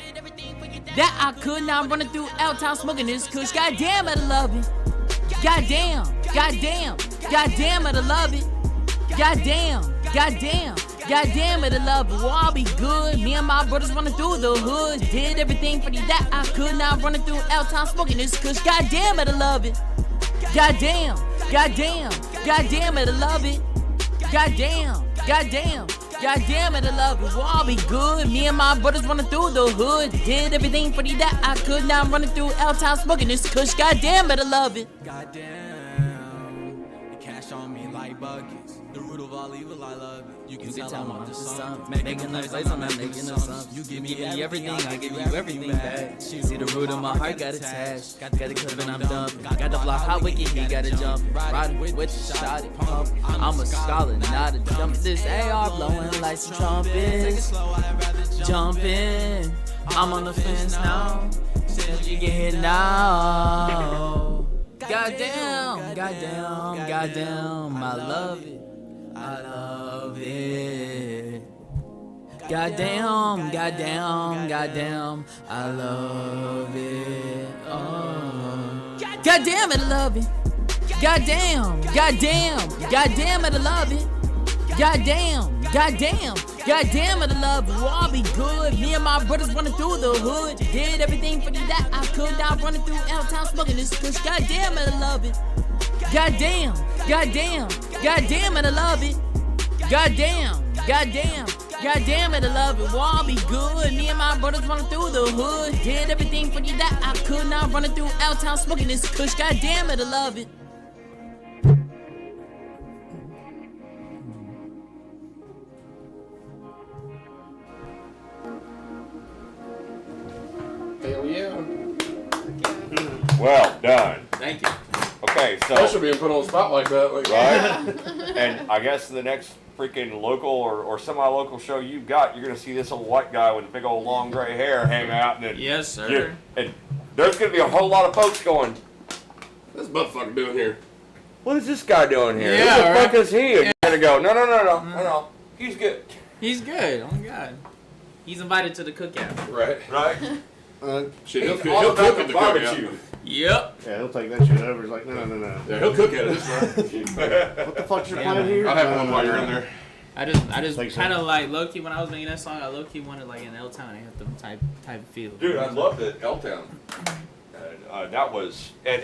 That I could, now I'm running through L-Town smoking this kush. Goddamn it, I love it. Goddamn, goddamn, goddamn it, I love it. Goddamn, goddamn, goddamn it, I love it. We'll all be good. Me and my brothers running through the hood. Did everything for you that I could, now I'm running through L-Town smoking this kush. Goddamn it, I love it. Goddamn, goddamn, goddamn it, I love it. Goddamn, goddamn, goddamn it, I love it. We'll all be good. Me and my brothers running through the hood. Did everything for you that I could. Now I'm running through L-Town smoking this kush. Goddamn it, I love it. Goddamn, the cash on me like buckets. The root of all evil, I love it. You can tell I'm just something. Making a place, I'm not making a something. You give me everything, I give you everything back. See the root of my heart got attached. Got the clip and I'm dumping. Got the block, how wicked he got to jump. Riding with the shot it pump. I'm a scholar, not a jump. This AR blowing like some trumpets. Jumping, I'm on the fence now. Since you get hit now. Goddamn, goddamn, goddamn, I love it. I love it. Goddamn, goddamn, goddamn, I love it. Oh. Goddamn it, I love it. Goddamn, goddamn, goddamn it, I love it. Goddamn, goddamn, goddamn it, I love it. We'll all be good. Me and my brothers running through the hood. Did everything for you that I could. Now running through L-Town smoking this kush. Goddamn it, I love it. Goddamn, goddamn, goddamn it, I love it. Goddamn, goddamn, goddamn it, I love it. We'll all be good. Me and my brothers running through the hood. Did everything for you that I could. Now running through L-Town smoking this kush. Goddamn it, I love it. Hell yeah. Well done. Thank you. Okay, I so should be put on the spot like that. Like, right, and I guess the next freaking local or semi-local show you've got, you're gonna see this old white guy with a big old long gray hair hang out, and then Yes, sir. and there's gonna be a whole lot of folks going, what's this motherfucker doing here? "What is this guy doing here? Yeah, Who the right. fuck is he?" And you're gonna go, "No, he's good." He's good. Oh, God. He's invited to the cookout. Right. Right? Shit, he'll He's cook, all he'll about cook the at the barbecue. cookout. Yep. Yeah, he'll take that shit over. He's like, no. Yeah, he'll cook at it. What the fuck's your Yeah, plan here? I'll have one while you're in there. I just Think so. kind of like low key when I was making that song. I low key wanted like an L-Town anthem type feel. Dude, I loved it. L-Town. That was, and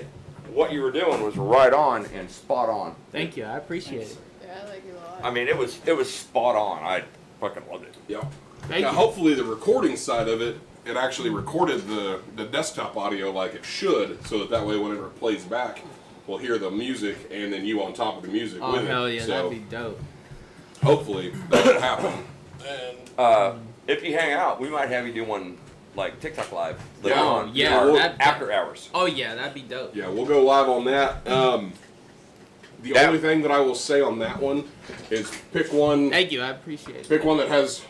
what you were doing was right on and spot on. Thank you. I appreciate it. Yeah, I like you a lot. I mean, it was spot on. I fucking loved it. Yeah. Thank Now, you. hopefully the recording side of it, it actually recorded the desktop audio like it should, so that way whenever it plays back, we'll hear the music and then you on top of the music Oh with it. hell yeah, So that'd be dope. hopefully that'll happen. If you hang out, we might have you do one like TikTok live later Yeah. on. Yeah, or that- after hours. Oh yeah, that'd be dope. Yeah, we'll go live on that. The Yeah. only thing that I will say on that one is pick one Thank you. I appreciate it. that has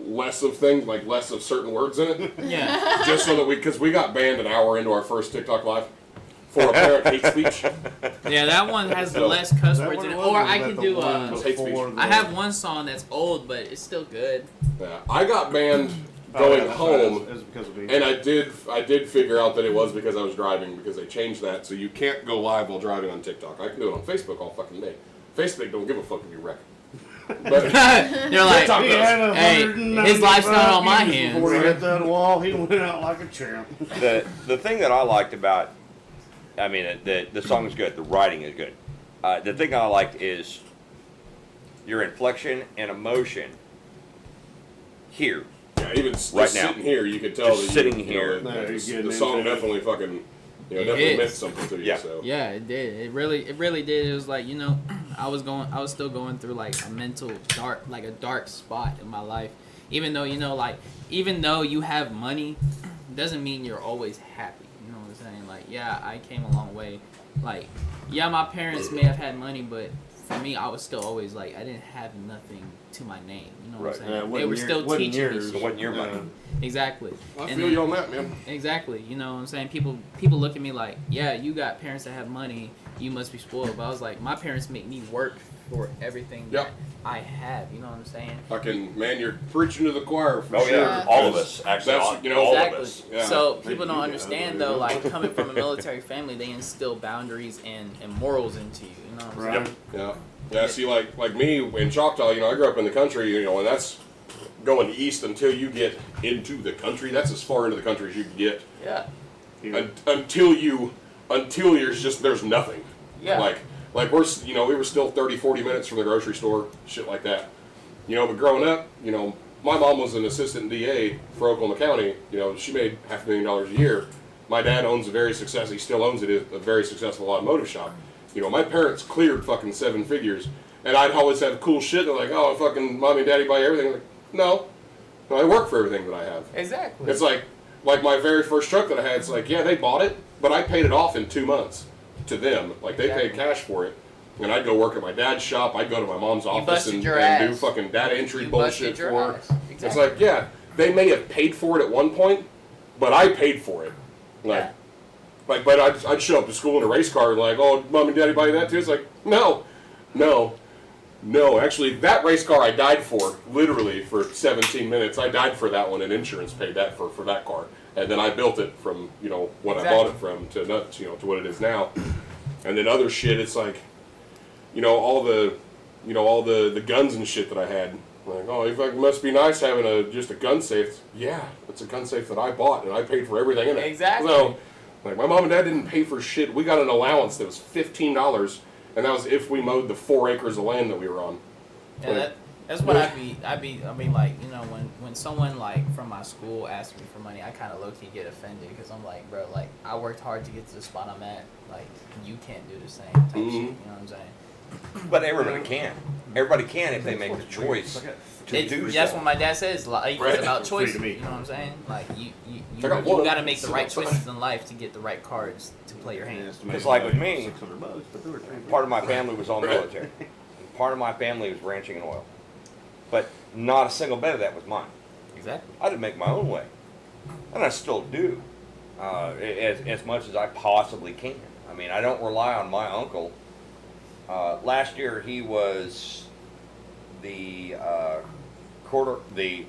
less of things, like less of certain words in it. Yeah. Just so that because we got banned an hour into our first TikTok live for apparent hate speech. Yeah, that one has So, less cuss Is that words what in it it. was, Or or I is can that do the one Hate speech. before I have one song that's old, but it's still good. Yeah, I got banned going home, It was because of me. and I did figure out that it was because I was driving, because they changed that, so you can't go live while driving on TikTok. I can do it on Facebook all fucking day. Facebook don't give a fuck if you wreck. But You're like, TikTok He does. had hey, his life's not on my 195 hands. Before he hit that wall, he went out like a champ. The thing that I liked about, I mean, the song is good, the writing is good. The thing I liked is your inflection and emotion here. Yeah, even just Right now. sitting here, you could tell Just that sitting you know, here. No, you're getting the song into it. definitely fucking, It definitely hits. meant something to you. Yeah. So. Yeah, it did. It really did. It was like, you know, I was still going through like a mental dark spot in my life. Even though, you know, like, even though you have money, doesn't mean you're always happy. You know what I'm saying? Like, yeah, I came a long way. Like, yeah, my parents may have had money, but for me, I was still always like, I didn't have nothing to my name. You know what I'm Right. saying? Yeah, it They wasn't were your- still wasn't teaching me yours. It shit. wasn't your money. Exactly. I And feel then- you on that, man. Exactly. You know what I'm saying? People look at me like, yeah, you got parents that have money, you must be spoiled. But I was like, my parents make me work for everything Yep. that I have. You know what I'm saying? Fucking man, you're preaching to the choir for Oh sure. yeah, all of us. Actually, That's, you know, all Exactly. of us. Yeah. So Maybe people you don't get understand it. though, like coming from a military family, they instill boundaries and morals into you. You know what I'm Right. saying? Yeah. Yeah, see, like me in Choctaw, you know, I grew up in the country, you know, and that's going east until you get into the country. That's as far into the country as you can get. Yeah. Until there's nothing. Yeah. Like we were still 30, 40 minutes from the grocery store, shit like that. You know, but growing up, you know, my mom was an assistant DA for Oklahoma County. You know, she made $500,000 a year. My dad owns he still owns it, a very successful automotive shop. You know, my parents cleared fucking 7 figures, and I'd always have cool shit. They're like, oh, fucking mommy and daddy buy everything. I'm like, no, I work for everything that I have. Exactly. It's like my very first truck that I had. It's like, yeah, they bought it, but I paid it off in 2 months to them. Like they paid cash for it, and I'd go work at my dad's shop. I'd go to my mom's office busted and, your and do ass. fucking data entry You bullshit busted your for her. ass. It's Exactly. like, yeah, they may have paid for it at one point, but I paid for it. Like, Yeah. but I'd show up to school in a race car and like, oh, mom and daddy buy you that too? It's like, no. Actually, that race car I died for, literally for 17 minutes. I died for that one, and insurance paid that for that car. And then I built it from, you know, what I bought it from to what it is now. And then other shit, it's like, you know, all the guns and shit that I had. Like, oh, it must be nice having just a gun safe. Yeah, it's a gun safe that I bought, and I paid for everything in it. Exactly. So, like, my mom and dad didn't pay for shit. We got an allowance that was $15, and that was if we mowed the 4 acres of land that we were on. Yeah, that's what I mean, like, you know, when someone like from my school asks me for money, I kind of low key get offended because I'm like, bro, like I worked hard to get to the spot I'm at. Like you can't do the same type shit. You know what I'm saying? But everybody can. Everybody can if they make the choice to do That's so. what my dad says. Life Right. is about Free to choices. me. You know what I'm saying? Like you I got one. got to make the right Sit outside. choices in life to get the right cards to play your hand. It's like with me, $600, but there were part of my family was all military. Part of my family was ranching and oil. But not a single bit of that was mine. Exactly. I did make my own way. And I still do. As much as I possibly can. I mean, I don't rely on my uncle. Last year he was the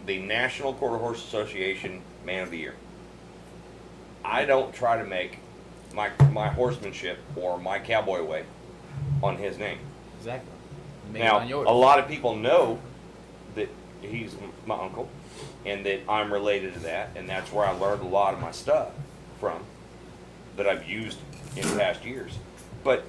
National Quarter Horse Association Man of the Year. I don't try to make my horsemanship or my cowboy way on his name. Exactly. You make it Now, on yours. a lot of people know that he's my uncle and that I'm related to that, and that's where I learned a lot of my stuff from that I've used in past years. But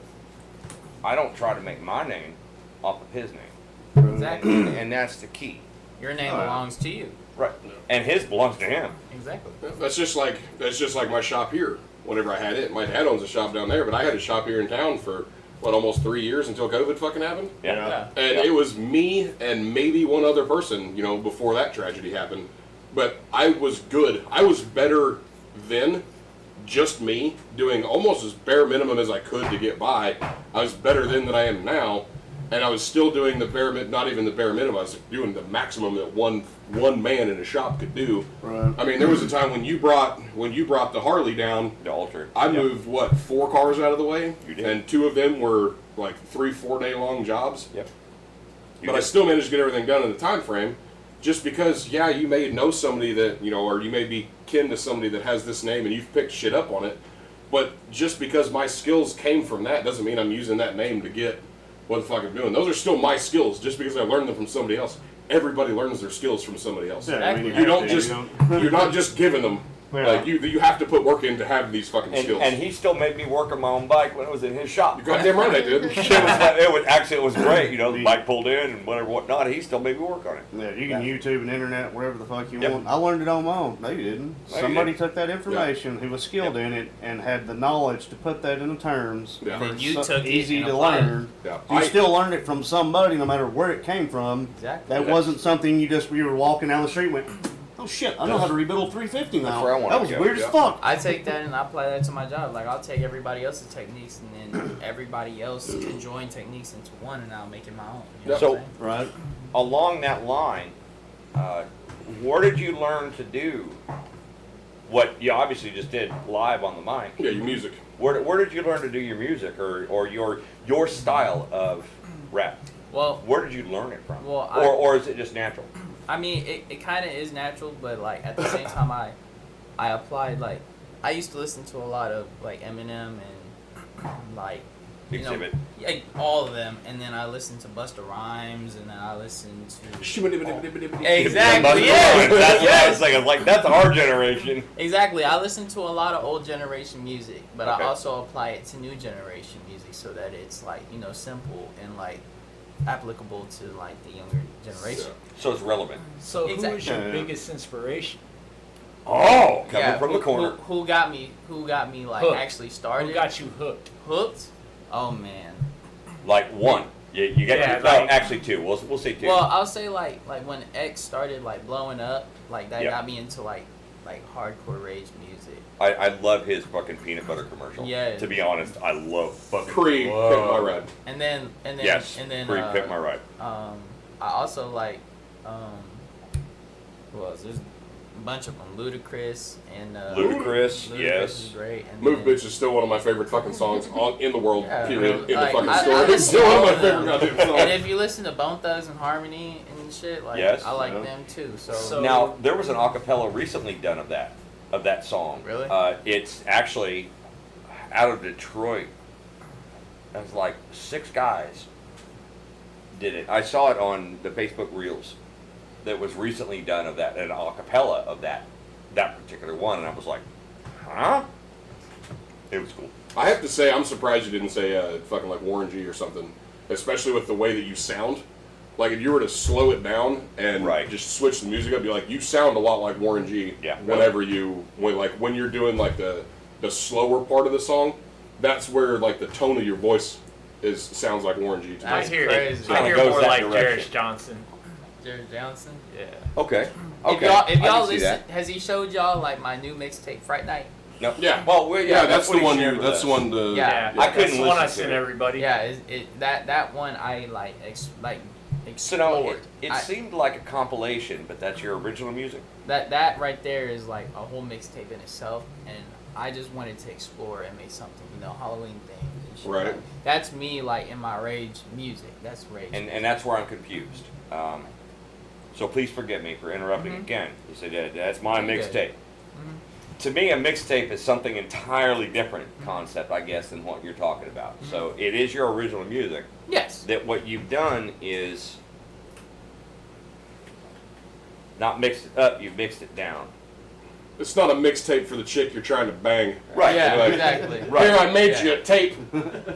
I don't try to make my name off of his name. Exactly. And that's the key. Your name belongs to you. Right. And his belongs to him. Exactly. That's just like my shop here. Whenever I had it, my dad owns a shop down there, but I had a shop here in town for almost 3 years until COVID fucking happened. Yeah. And it was me and maybe one other person, you know, before that tragedy happened. But I was good. I was better then, just me, doing almost as bare minimum as I could to get by. I was better then than I am now. And I was still doing not even the bare minimum. I was doing the maximum that one man in a shop could do. Right. I mean, there was a time when you brought the Harley down. The altar. I moved 4 cars out of the way, You did. and 2 of them were like 3-4 day long jobs. Yep. But I still managed to get everything done in the time frame. just because, yeah, you may know somebody that, you know, or you may be kin to somebody that has this name and you've picked shit up on it, but just because my skills came from that doesn't mean I'm using that name to get what the fuck I'm doing. Those are still my skills, just because I learned them from somebody else. Everybody learns their skills from somebody else. Yeah, I mean, You don't just, you're not just giving them. Yeah. Like, you have to put work in to have these fucking skills. And he still made me work on my own bike when it was in his shop. You're goddamn right I did. it was great. You know, the bike pulled in and whatnot. He still made me work on it. Yeah, you can YouTube and internet, wherever the fuck you Yep. want. I learned it on my own. No, you didn't. No, you Somebody didn't. took that information who was skilled in it and had the knowledge to put that into terms. Yeah. for And then you so- took it easy and to applied it. learn. Yeah. You still learned it from somebody, no matter where it came from. Exactly. That wasn't something you were walking down the street and went, oh shit, I know how to rebuild 350 now. That's where I wanna That was go. weird Yeah. as fuck. I take that and I apply that to my job. Like, I'll take everybody else's techniques and then everybody else can join techniques into one, and I'll make it my own. You know So- what I'm saying? Right. Along that line, where did you learn to do what you obviously just did live on the mic? Yeah, your music. Where did you learn to do your music or your style of rap? Well, Where did you learn it from? Well, or is it just natural? I mean, it kind of is natural, but like at the same time, I applied like I used to listen to a lot of like Eminem and like Exhibit. like all of them, and then I listened to Busta Rhymes, and then I listened to Exactly. exactly yeah That's what I was thinking. Like, that's our generation. exactly. I listen to a lot of old generation music, but Okay. I also apply it to new generation music so that it's like simple and like applicable to like the younger generation. So it's relevant. So who Exactly. was your Yeah. biggest inspiration? Oh, coming from the corner. Who got me like Hooked. actually started? Who got you hooked? Hooked? Oh man. Like one. You got Yeah, no, like- actually two. We'll say two. Well, I'll say like when X started like blowing up, like that Yeah. got me into like hardcore rage music. I love his fucking peanut butter commercial. Yeah. To be honest, I love fucking Pre-Pimp My Ride. And then Yes. and then Pre-Pimp My Ride. I also like who else? There's a bunch of them. Ludacris and Ludacris, Ludacris yes. is great. And Move then- Bitch is still one of my favorite fucking songs in the world, Yeah, period. In like, the fucking I story. It's listen still to one of all my of favorite them. goddamn songs. And if you listen to Bone Thugs and Harmony and shit, like Yes. I like Yeah. them too. So, So- Now there was an acapella recently done of that song. Really? It's actually out of Detroit. It was like 6 guys did it. I saw it on the Facebook Reels that was recently done of that, an acapella of that particular one, and I was like, huh? It was cool. I have to say, I'm surprised you didn't say fucking like Warren G or something, especially with the way that you sound. Like if you were to slow it down and Right. just switch the music up, be like, you sound a lot like Warren G. Yeah. When you're doing like the slower part of the song, that's where like the tone of your voice sounds like Warren G. to me. I That's hear, crazy. Kinda I hear goes more that like direction. Jairus Johnson. Jared Johnson. Yeah. Okay. If Okay. y'all, if I y'all can see listen, that. has he showed y'all like my new mixtape Fright Night? No. Yeah. Well, Yeah, that's what the he one. shared with That's us. the one. The Yeah. I couldn't That's the one I listen to sent it. everybody. Yeah, that one I like So now explored. it seemed like a compilation, but that's your original music. That right there is like a whole mixtape in itself, and I just wanted to explore and make something, Halloween things and shit. Right. Like, that's me like in my rage music. That's rage. And that's where I'm confused. So please forgive me for interrupting again. You said that's my You're good. mixtape. To me, a mixtape is something entirely different concept, I guess, than what you're talking about. So it is your original music. Yes. That what you've done is not mixed it up, you've mixed it down. It's not a mixtape for the chick you're trying to bang. Right. Yeah. Like, Exactly. Right. Here, I made Yeah. you a tape.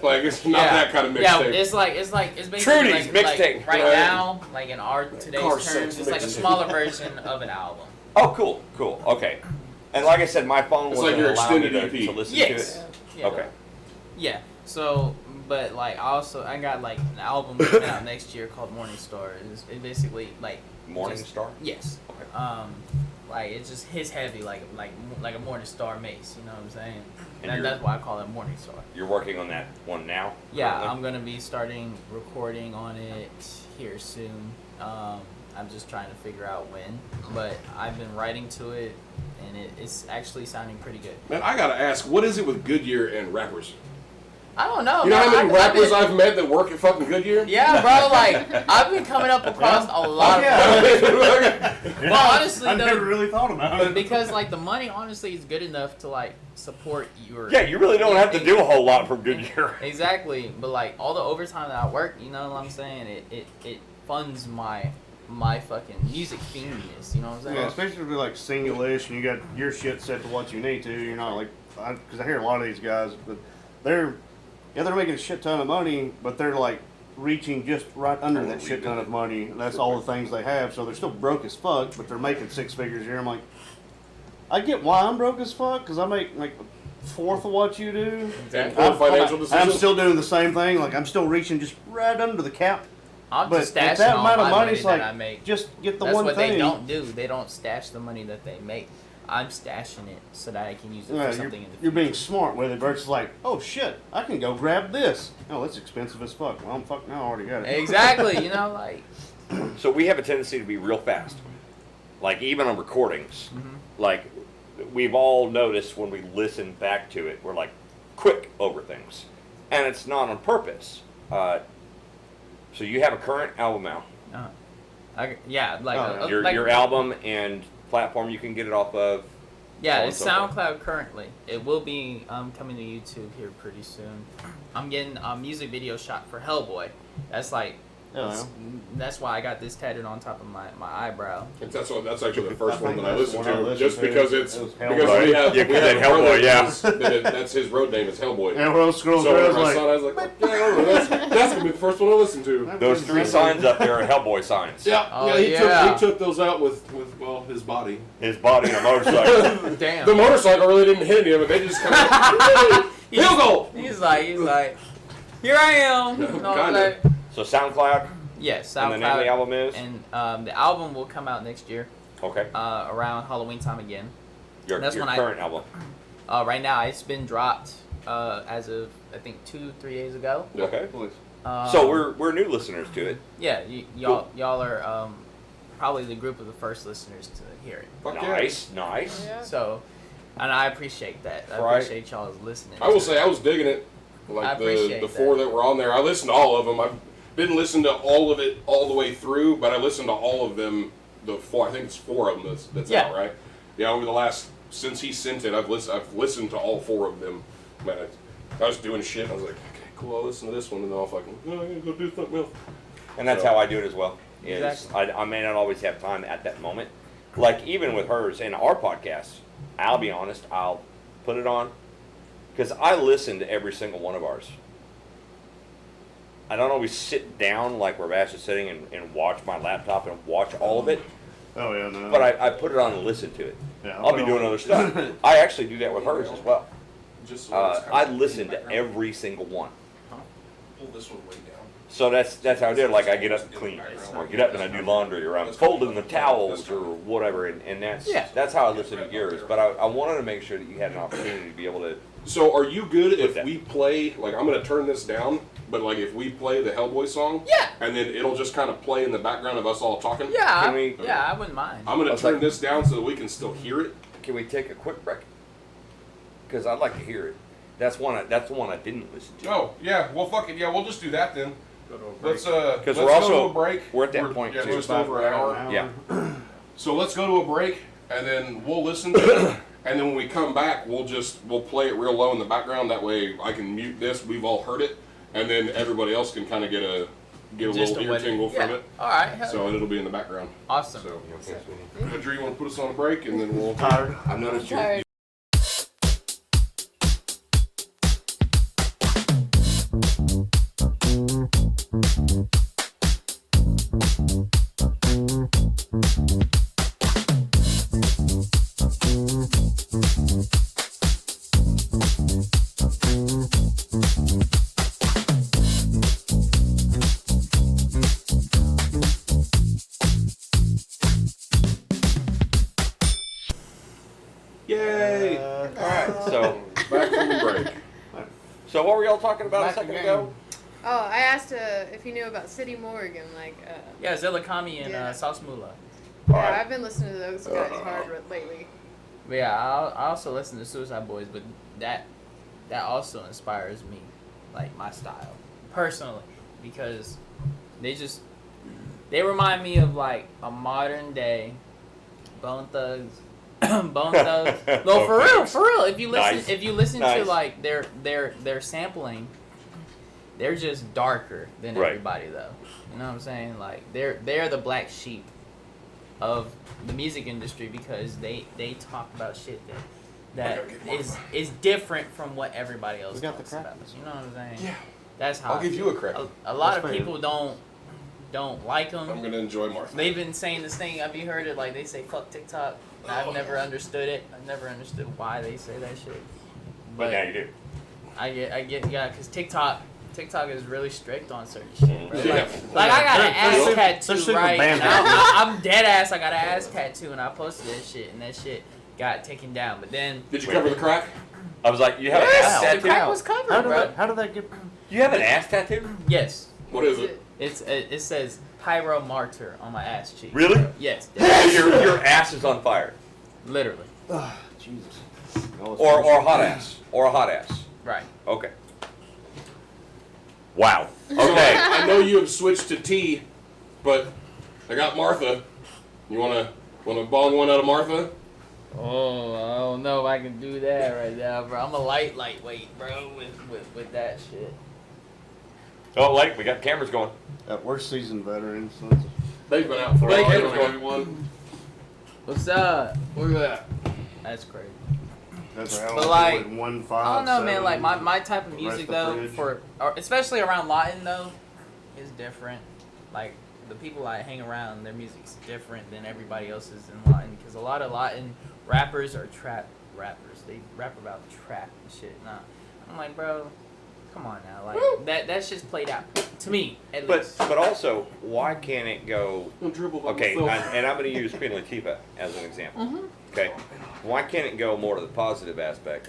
Like it's not that kind of Yeah, mixtape. it's basically Trudy's like mixtape. right Right. now, like in our today's Car terms, sex it's like a mixtape. smaller version of an album. Oh, cool. Okay. And like I said, my phone It's wasn't like your allowing me extended to EP. listen Yes. to it. Yeah. Okay. Yeah. So, but like I got like an album coming out next year called Morning Star. It's basically like Morning just- Star? Yes. Okay. Like it just hits heavy, like a Morning Star mace. You know what I'm saying? And And you're- that's why I call it Morning Star. You're working on that one now? Yeah, currently? I'm gonna be starting recording on it here soon. I'm just trying to figure out when, but I've been writing to it, and it's actually sounding pretty good. Man, I gotta ask, what is it with Goodyear and rappers? I don't know. You know man. how many I've rappers been- I've met that work at fucking Goodyear? Yeah, bro. Like I've been coming up across a lot of. Well, honestly, I never though, really thought about it. because like the money, honestly, is good enough to like support your. Yeah, you really don't have to do a whole lot for Goodyear. Exactly, but like all the overtime that I work, you know what I'm saying? It funds my fucking music fiendiness. You know what I'm saying? Yeah, especially if you're like single-ish and you got your shit set to what you need to. You're not like, because I hear a lot of these guys, but they're making a shit ton of money, but they're like reaching just right under that shit ton of money. And that's all the things they have, so they're still broke as fuck, but they're making 6 figures a year. I'm like, I get why I'm broke as fuck, because I make like a fourth of what you do. And I'm, poor financial I'm decisions. still doing the same thing. Like I'm still reaching just right under the cap. I'm But just with stashing that all amount of my money, money it's that like I make. just get the That's one what thing. they don't do. They don't stash the money that they make. I'm stashing it so that I can use it Yeah, for you're, something in the you're future. being smart with it versus like, oh shit, I can go grab this. Oh, that's expensive as fuck. Well, I'm fuck now. I already got it. Exactly, you know, like So we have a tendency to be real fast. Like even on recordings, like we've all noticed when we listen back to it, we're like quick over things, and it's not on purpose. So you have a current album out. yeah, like, Oh, Your like your album and platform you can get it off of. yeah, so it's on and so SoundCloud currently. It will be coming to YouTube here pretty soon. I'm getting a music video shot for Hellboy. That's like Yeah. that's why I got this tattooed on top of my eyebrow. That's actually the first I one think that I that's the listened one I to, listened just to. because It it's was because Hellboy. we have Yeah, we have a Hellboy, brother yeah. that's his road name is Hellboy. And when I was scrolling So through, I whenever I was saw it, I was like, that's gonna be the first one I listen to. Those 3 signs up there are Hellboy signs. Yeah, Oh, he took those out with well his body. His body on a motorcycle. Damn. The motorcycle really didn't hit any of it. They just kind of field goal. He's like, here I am. Yeah, And all kinda. that. So SoundCloud, Yes, and the name of the SoundCloud. album is? And the album will come out next year, Okay. around Halloween time again. Your that's when I- current album. Right now, it's been dropped as of I think 2-3 days ago. Okay. Um, So we're new listeners to it. yeah, y'all are probably the group of the first listeners to hear it. Fuck yeah. Nice, nice. Yeah. So, and I appreciate that. I Right. appreciate y'all's listening. I will to say it. I was digging it. I Like appreciate the 4 that. that were on there, I listened to all of them. I didn't listen to all of it all the way through, but I listened to all of them. The 4, I think it's 4 of them that's Yeah. out, right? Yeah, over the last since he sent it, I've listened to all 4 of them. Man, I was doing shit. I was like, okay, cool. I'll listen to this one, and then I'll fucking I'm gonna go do something else. And that's So- how I do it as well. Is Exactly. I may not always have time at that moment. Like even with hers and our podcast, I'll be honest, I'll put it on because I listen to every single one of ours. I don't always sit down like where Bash is sitting and watch my laptop and watch all of it, Oh yeah, no. but I put it on and listen to it. Yeah, I'll be doing other stuff. I actually do that with hers as well. Just I listen to every single one. Pull this one way down. So that's how I do it. Like I get up and clean, or get up and I do laundry, or I'm folding the towels, or whatever. And that's how I listen to yours. But I wanted to make sure that you had an opportunity to be able to. So are you good if that. we play, like I'm going to turn this down, but like if we play the Hellboy song? Yeah. And then it'll just kind of play in the background of us all talking? Yeah, Can we- I wouldn't mind. I'm going to Let's turn like- this down so that we can still hear it. Can we take a quick break? Because I'd like to hear it. That's the one I didn't listen to. Oh, yeah. Well, fuck it. Yeah, we'll just do that then. Let's Because let's we're go also to a break. we're at that point yeah, too. just over an hour. Yeah. So let's go to a break, and then we'll listen to it. And then when we come back, we'll play it real low in the background. That way, I can mute this. We've all heard it, and then everybody else can kind of get a Just little a ear way to- tingle from yeah. it. All right. hell So yeah. it'll be in the background. Awesome. So, Drew, you want to put us on a break, and then we'll. Tired. I noticed you. Tired. Yay! All right. So Back from the break. what were y'all talking about a Back second again. ago? Oh, I asked if you knew about City Morgan. Yeah, Zelakami and Yeah. Sauce Mula. Yeah, Alright. I've been listening to those guys hard lately. But yeah, I also listen to Suicide Boys, but that also inspires me. like my style personally, because they remind me of like a modern day Bone Thugs. Bone Thugs. No, for real. If you listen Nice. to like their sampling, they're just darker than Right. everybody though. You know what I'm saying? Like they're the black sheep of the music industry because they talk about shit that is different from what everybody else We got talks the about. crackers. You know what I'm saying? Yeah. That's how I'll give you a cracker. A lot That's of fair. people don't like them. I'm gonna enjoy Martha. They've been saying this thing. Have you heard it? Like they say, "Fuck TikTok." And I've never understood it. I've never understood why they say that shit. But now you do. I get, yeah, because TikTok is really strict on certain shit. Bro. Yeah. Like I got an ass They're tattoo, super right? banned. And I'm dead ass. I got an ass tattoo, and I posted that shit, and that shit got taken down. But then Did you cover the crack? I was like, you have an yes, ass the tattoo? crack was covered, bro. How did that get? You have an ass tattoo? Yes, What is it? it says Pyro Martyr on my ass cheek. Really? Yes, your ass is on fire. literally. Jesus. Or hot ass. Or a hot ass. Right. Okay. Wow. So, Okay. I know you have switched to tea, but I got Martha. You wanna bong one out of Martha? Oh, I don't know if I can do that right now, bro. I'm a lightweight, bro, with that shit. Oh, wait, we got cameras going. We're seasoned veterans. So it's They've been out for a Thank while. you. I don't have one. What's up? Look at that. That's crazy. that's how But, like, 1, 5, I don't know, man. 7, Like my type of music rest though, of the fridge. or especially around Latin though, is different. Like the people I hang around, their music's different than everybody else's in Latin because a lot of Latin rappers are trap rappers. They rap about trap and shit. Nah, I'm like, bro, come on now. Like that shit's played out to me at least. But also, why can't it go... Don't dribble by Okay, myself. and I'm going to use Queen Latifah as an example. Mm-hmm. Okay? Why can't it go more to the positive aspect?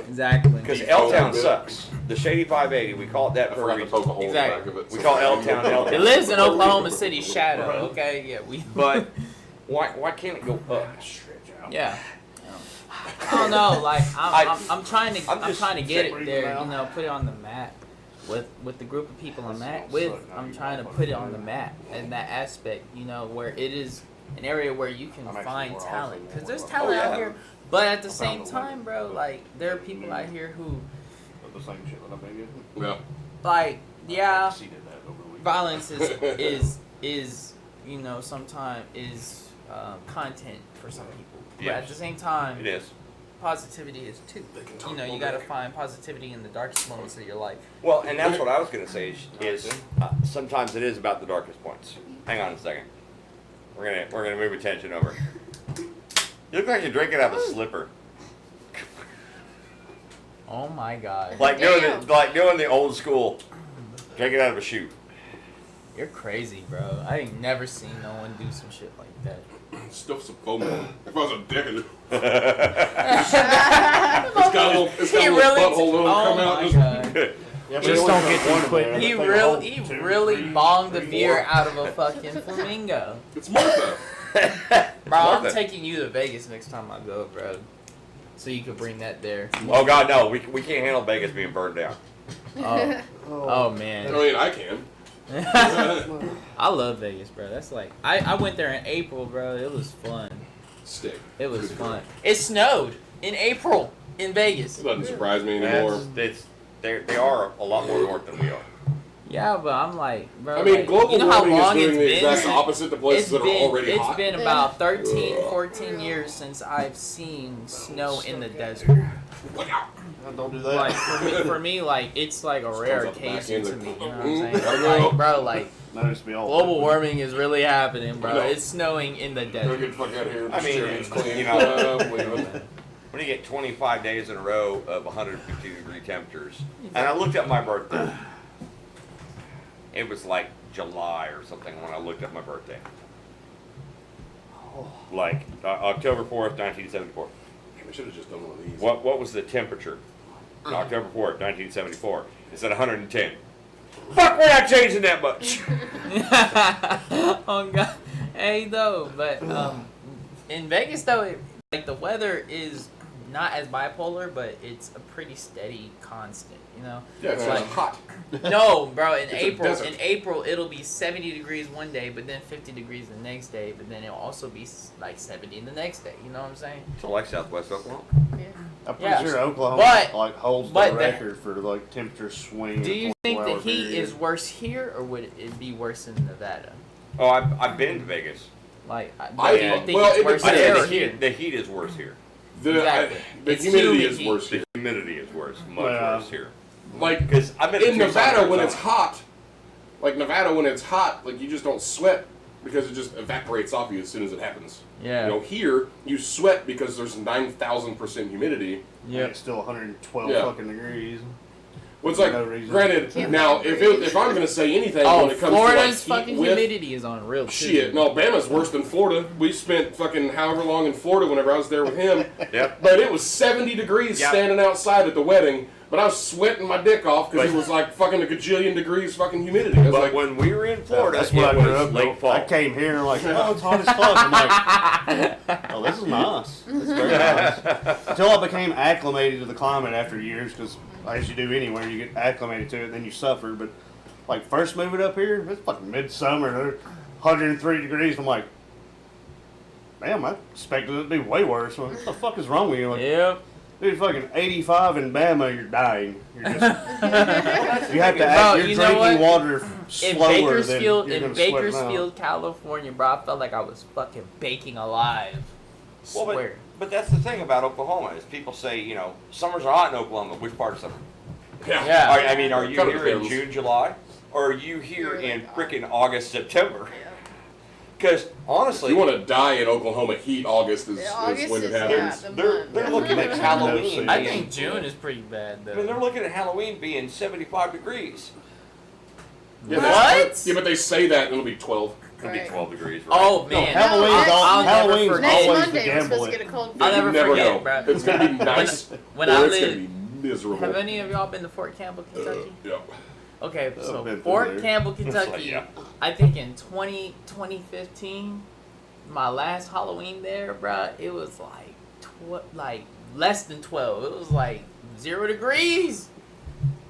Exactly. Because L-Town sucks. The Shady 580, we call it that I for a forgot to reason. poke a hole Exactly. in the back of it. We call L-Town L-Town. It lives in Oklahoma City shadow. Okay, yeah, we. But why can't it go up? Yeah. I don't know. Like I'm trying to I'm just get it separating there. them out. You know, put it on the map with the group of people I'm at with. I'm trying to put it on the map in that aspect. You know, where it is an area where you can I'm actually find more talent awesome because there's than talent yeah. out here. But at the I same found the time, bro, like there are people out here who the same shit that I've been getting. Yeah. like yeah. Exceeded that over the week. Violence is you know sometimes is content for some people, but Yes. at the same time, It is. positivity is too. You know, you got to find positivity in the darkest moments of your life. Well, and that's what I was going to say is sometimes it is about the darkest points. Hang on a second. We're gonna move attention over. You look like you're drinking out of a slipper. Oh my God, Like doing the old school drinking out of a shoe. you're crazy, bro. I ain't never seen no one do some shit like that. Stuff some foam in it. If I was a dick, it's got a little butthole that'll come out. my and God. Yeah, but Just it don't only get took too one quick. there. He They take a really, whole he 2, really 3, bonged the 3, beer 4. out of a fucking flamingo. It's Martha. Bro, I'm Martha. taking you to Vegas next time I go, bro. So you could bring that there. Oh God, no! We can't handle Vegas being burned down. Oh, oh I man. mean, I can. I love Vegas, bro. That's like I went there in April, bro. It was fun. Stick. It was fun. It snowed in April in Vegas. It doesn't surprise me anymore. They are a lot more north than we are. Yeah, but I'm like, bro. I mean, like, global you know how warming long is doing it's the been? exact opposite to places that are already It's hot. been about 13, Ugh. 14 years since I've seen snow in the desert. Don't do that. Like for me, like it's like a rare comes up back occasion in to the- me. You know what I'm saying? Mhm. Like, bro, like That used to be all global warming is really happening, bro. No. It's snowing in the Go desert. get the fuck out of here. I mean, It's clean. you know. Leave it. When you get 25 days in a row of 150-degree temperatures, and I looked at my birthday. It was like July or something when I looked at my birthday. Like October 4th, 1974. Damn, I should have just done one of these. What was the temperature? October 4th, 1974. It said 110. Fuck, we're not changing that much. Oh God, hey though, but in Vegas though, like the weather is not as bipolar, but it's a pretty steady constant. You know. Yeah, it's Like- just hot. No, bro. In It's a April, desert. it'll be 70 degrees one day, but then 50 degrees the next day, but then it'll also be like 70 the next day. You know what I'm saying? So like Southwest Oklahoma. Yeah. I'm pretty Yeah. sure Oklahoma But- like holds but the the- record for like temperature swing. Do you in think the 24-hour heat period. is worse here, or would it be worse in Nevada? Oh, I've been to Vegas. Like, I- do you think well, it's it worse I depends. there say or the here? heat is worse here. Exactly. The It's humidity humid is heat. worse The here. humidity is worse, much Well, worse here. Like Because I've been to in Tucson, Nevada when Arizona. it's hot, like Nevada when it's hot, like you just don't sweat because it just evaporates off you as soon as it happens. Yeah. You know, here you sweat because there's 9,000% humidity. Yeah, it's still 112 Yeah. fucking degrees. Well, it's like, No reason. granted, Can't now breathe. if I'm gonna say anything Oh, when it comes Florida's to like fucking heat width, humidity is on real too. shit, no, Bama's worse than Florida. We spent fucking however long in Florida whenever I was there with him. Yep. But it was 70 degrees Yep. standing outside at the wedding, but I was sweating my dick off because But- it was like fucking a gajillion degrees fucking humidity. I was But like, when we were in Florida, That's what I it grew was up. late fall. I came here and like, oh, it's hot as fuck. I'm like, oh, this is nice. It's very nice. Until I became acclimated to the climate after years, because as you do anywhere, you get acclimated to it, then you suffer. But like first moving up here, it's fucking midsummer. They're 103 degrees. I'm like, damn, I expected it to be way worse. What the fuck is wrong with you? Like, Yep. dude, fucking 85 in Bama, you're dying. You're just, you have to Bro, act, you're you know drinking what? water In slower Bakersfield, than you're in gonna sweat now. Bakersfield, California, bro, I felt like I was fucking baking alive. Well, Swear. but that's the thing about Oklahoma is people say, you know, summers are hot in Oklahoma. Which part of summer? Yeah. I mean, are you Kinda here in depends. June, July? Or are you here You're in like, freaking August, September? Yeah. Because if honestly, you want to die in Oklahoma heat, August is August when it is happens. the they're month. looking at No Halloween. season. I being- think June is pretty bad I mean, they're though. looking at Halloween being 75 degrees. Yeah, What? Yeah, but they say that and it'll be 12. It'll be Right. 12 degrees. Right? Oh man, Halloween's I'll never Halloween's forget. Next always Monday, the we're supposed gamble. to get a cold Yeah, I'll you never never forget, know. bro. It's gonna be nice, when or I it's gonna lived, be miserable. have any of y'all been to Fort Campbell, Kentucky? Yeah. Okay, I've so been through Fort there. Campbell, It's like, Kentucky. yeah. I think in 2015, my last Halloween there, bruh, it was like less than 12. It was like 0 degrees.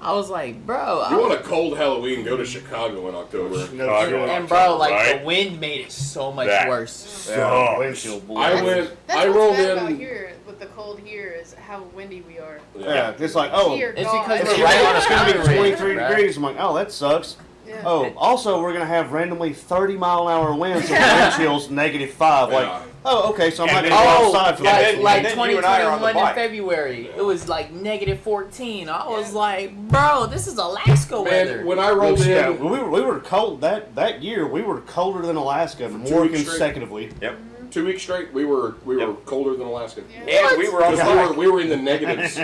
I was like, bro. If you want a cold Halloween, go to Chicago in October. No Oh, shit. and bro, like Right? the wind made it so much That- worse. Yeah, windshield blows. I went. That's I what's rolled bad about in. here with the cold here is how windy we are. Yeah, it's like, oh, Dear It's God. because it's we're right on it's a gonna be mountain range, 23 bruh. degrees. I'm like, oh, that sucks. Yeah. Oh, also we're gonna have randomly 30-mile-an-hour winds and wind chills -5. Like, Yeah. oh, okay, so I'm not And gonna then- go Oh, outside for Yeah, that. then- like and then you and I are on the 2021 in bike. February, Yeah. it was like -14. I was like, bro, this is Alaska weather. Man, when I rolled in, Yeah, we were cold that year. We were colder than Alaska For 2 more weeks straight. consecutively. Yep. 2 weeks straight, we were Yep. colder than Alaska. Yeah. And we were on the Because bike. we were in the negatives.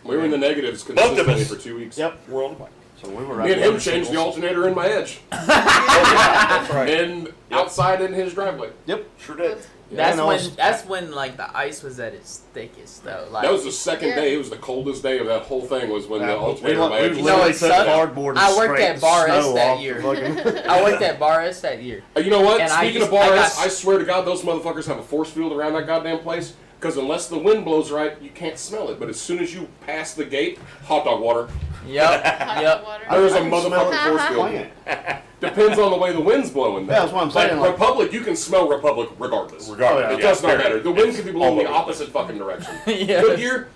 We were in the negatives Both of consistently us. for 2 weeks. Yep. We're on the bike. So we were Me right and him there. changed the alternator in my edge, That's right. and outside in his driveway. Yep. Sure did. That's and I when was- that's when like the ice was at its thickest though. Like That was the second Yeah. day. It was the coldest day of that whole thing. Was when the We alternator in my edge. literally know what took sucked? cardboard and I worked scraped at Bar S snow that off the year. fucking- I worked at Bar S that year. You know what? And I Speaking just- of I bars, got- I swear to God, those motherfuckers have a force field around that goddamn place. Because unless the wind blows right, you can't smell it. But as soon as you pass the gate, hot dog water. Yep. Hot Yep. water. There is a I can smell motherfucking force field. Plant. Depends on the way the wind's blowing. Yeah, that's what I'm saying, Like, like- Republic, you can smell Republic regardless. Regardless. Oh, yeah. It does not period. matter. The wind could be blowing All the over the opposite fucking direction. Yes. But here,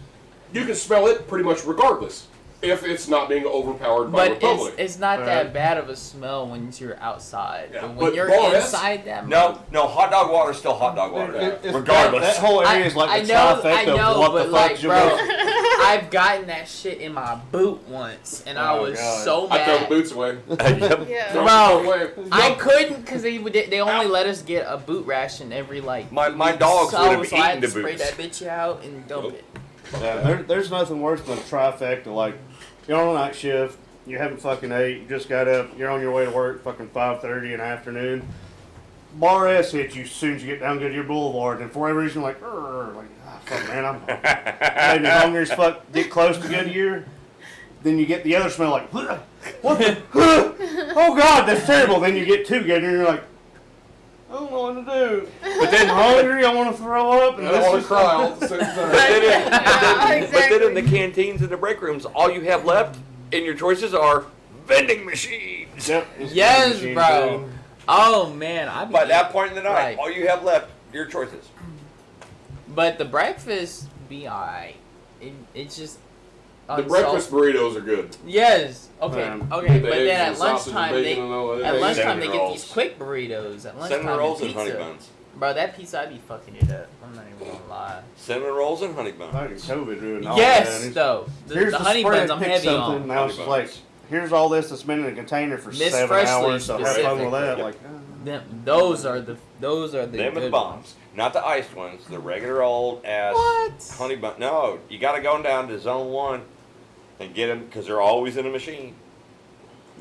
you can smell it pretty much regardless. If it's not being overpowered by But Republic. it's not Right. that bad of a smell when you're outside. Yeah, But when but you're Bar S- inside that No, hot dog water is still hot dog water. It's- Regardless. that whole area is like I the know, trifecta I know, of what but the like, fuck you bro, want. I've gotten that shit in my boot once, and I Oh, was God. so I throw the mad. boots away. Yeah. Throw Bro, them away. I couldn't because they only let us get a boot ration every like. My dogs would have so I eaten had the to spray boots. that bitch out and dump Nope. it. Yeah, there's nothing worse than a trifecta. Like, you're on a night shift, you haven't fucking ate, you just got up, you're on your way to work, fucking 5:30 in the afternoon. Bar S hits you as soon as you get down Goodyear Boulevard, and for whatever reason, you're like, ah, fuck, man, I'm made me hungry as fuck. Get close to Goodyear, then you get the other smell, like, what the? Oh God, that's terrible. Then you get to Goodyear, and you're like, don't know what to do. But then, I'm hungry. I want to throw up. And I don't want to cry all at the same time. but then in the canteens and the break rooms, all you have left in your choices are vending machines. Yep, it's Yes, machine bro. food. Oh man, I be By that point in the night, Right. all you have left, your choices. But the breakfast be alright. It's just The breakfast burritos are good. Yes. Okay. Man. Okay. The But eggs then and at sausage and lunchtime bacon and all that. at lunchtime they Cinnamon get rolls. these quick burritos. At lunchtime Cinnamon rolls the and honey pizza. buns. Bro, that pizza I be fucking it up. I'm not even gonna lie. Cinnamon rolls and honey buns. Fucking COVID ruined all Yes, that. though. Here's The honey spread, buns I'm pick heavy something, on. Now it's Honey like, buns. here's all this that's been in a container for Miss 7 Freshly hours, so have fun with that. specifically. Like, Those are the Them good and bombs. Not the iced ones, the regular old ass What? honey bun. No, you gotta go down to zone 1 and get them because they're always in a machine.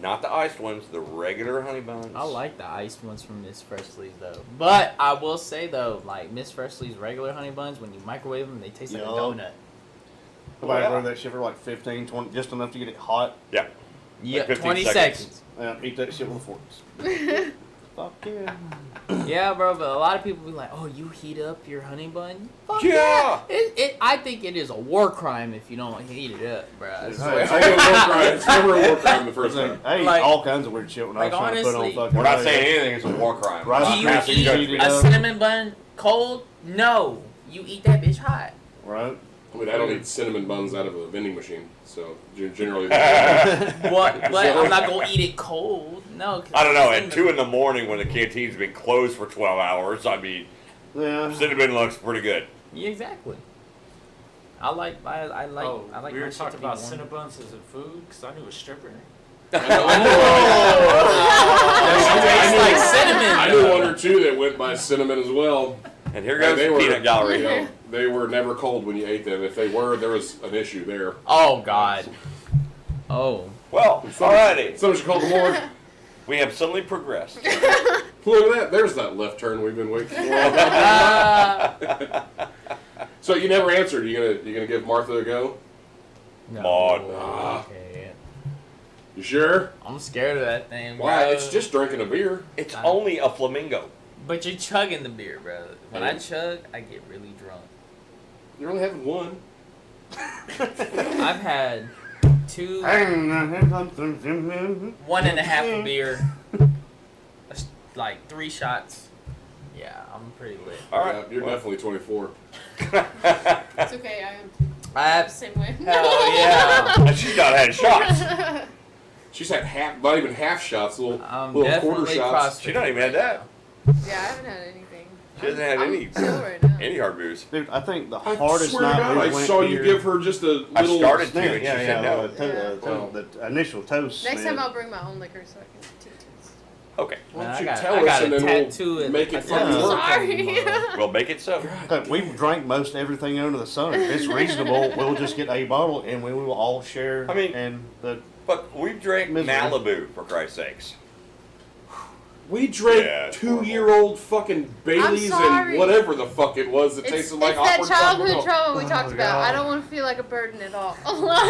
Not the iced ones, the regular honey buns. I like the iced ones from Miss Freshly's though. But I will say though, like Miss Freshly's regular honey buns, when you microwave them, they taste like a Yup. donut. nobody yeah. ordered that shit for like 15, 20, just enough to get it hot. Yeah. Yeah, 15 20 seconds. seconds. Eat that shit with forks. Fuck yeah. Yeah, bro, but a lot of people be like, "Oh, you heat up your honey bun?" Fuck Yeah. I think it is a war crime if you don't heat it up, bro. I It's swear. It's only a war crime. It's never a war crime the first time. I ate Like- all kinds of weird shit when I was like, trying to put on honestly- fucking. We're not rice. saying anything is a war crime. Rice Do We're you not passing passing eat judgment. judgment. a cinnamon bun cold? No, you eat that bitch hot. Right? I mean, I don't eat cinnamon buns out of a vending machine, so generally. What? But I'm not gonna eat it cold. No. 'cause I don't know. it's At 2 in the morning when the canteen's been closed for 12 hours, I mean, Yeah. cinnamon looks pretty good. Yeah, exactly. I like. I like. Oh, I like. we my were shit talking to be about warm. Cinnabons as a food because I knew a stripper. I Tastes like cinnamon. I knew one or two that went by cinnamon as well. And here And goes they the were- peanut gallery. You know, they were never cold when you ate them. If they were, there was an issue there. Oh God. Oh. Well, alrighty. Someone should call the morgue. We have suddenly progressed. Look at that. There's that left turn we've been waiting for. So you never answered. You gonna give Martha a go? No. Maud. Okay. You sure? I'm scared of that thing. Why? Bro. It's just drinking a beer. It's only a flamingo. But you're chugging the beer, bro. When I Hey. chug, I get really drunk. You're only having one. I've had 2, One 1.5 a beer, like 3 shots. Yeah, I'm pretty lit. All right. Yeah, you're Well, definitely 24. It's okay, I am too. I have. Same way. Hell yeah. And she's not had shots. She's had not even half shots, little I'm quarter definitely shots. cross. She not even had that. Yeah, I haven't had anything. She hasn't had I'm any chill right now. any hard booze. Dude, I think the I hardest swear to night God, we I went saw you here- give her just a I little. started to, Yeah, and she yeah, said no. the initial toast. Next man. time I'll bring my own liquor so I can teach it. Okay, Why Man, don't I you got- tell I us got and a then tattoo we'll at- make I it think fun? it's- Sorry. we'll make it so. Look, we've drank most everything under the sun. If it's reasonable, we'll just get a bottle and we will all share. I mean- and the But we've drank Misery. Malibu, for Christ's sakes. We drank Yeah, it's 2-year-old fucking Baileys sorry. and whatever the fuck it was that It's tasted like that awkward childhood chocolate milk. trauma we talked about. God. I don't want to feel like a burden at all. Like,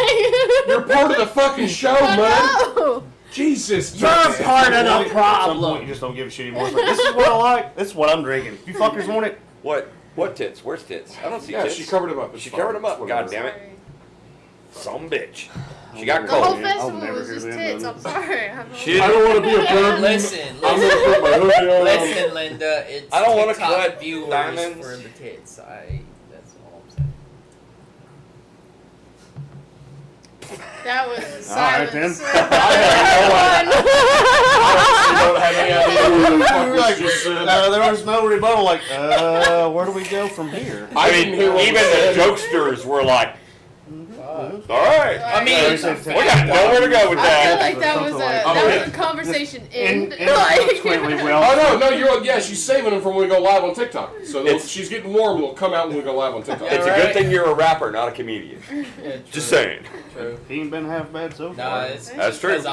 You're part of the fucking show, I man. know. Jesus. You're Christ. part of At the some point, problem. you just don't give a shit anymore. It's like, this is what I like. This is what I'm drinking. You fuckers want it? What? What tits? Where's tits? I don't see Yeah, tits. she covered him up. It's She fine. covered him up. Whatever. God damn it. Sorry. Some bitch. She got The whole cold. man. I'll festival never was hear just the end tits. of I'm it. sorry. I'm She I don't want to be a burden. Listen, I'm gonna listen, put my hoodie on. listen, Linda. It's I don't wanna TikTok cut viewers diamonds. for the tits. That's all I'm saying. That was All right, silence. then. I don't have any idea what the fuck We're was like, just said. there was no rebuttal. Like, where do we go from here? I didn't mean, hear what even was the said. jokesters were like, all right. I mean, They said We got nowhere to go with I feel that. like that was Something a like- Oh, that yeah. was a conversation end. Consequently, Oh well, no, you're yeah. She's saving them from when we go live on TikTok. So It's- she's getting warm. It'll come out when we go live on TikTok. It's a right. good thing you're a rapper, not a comedian. Yeah, Just true, saying. True. he ain't been half bad so No, far. it's That's true. It's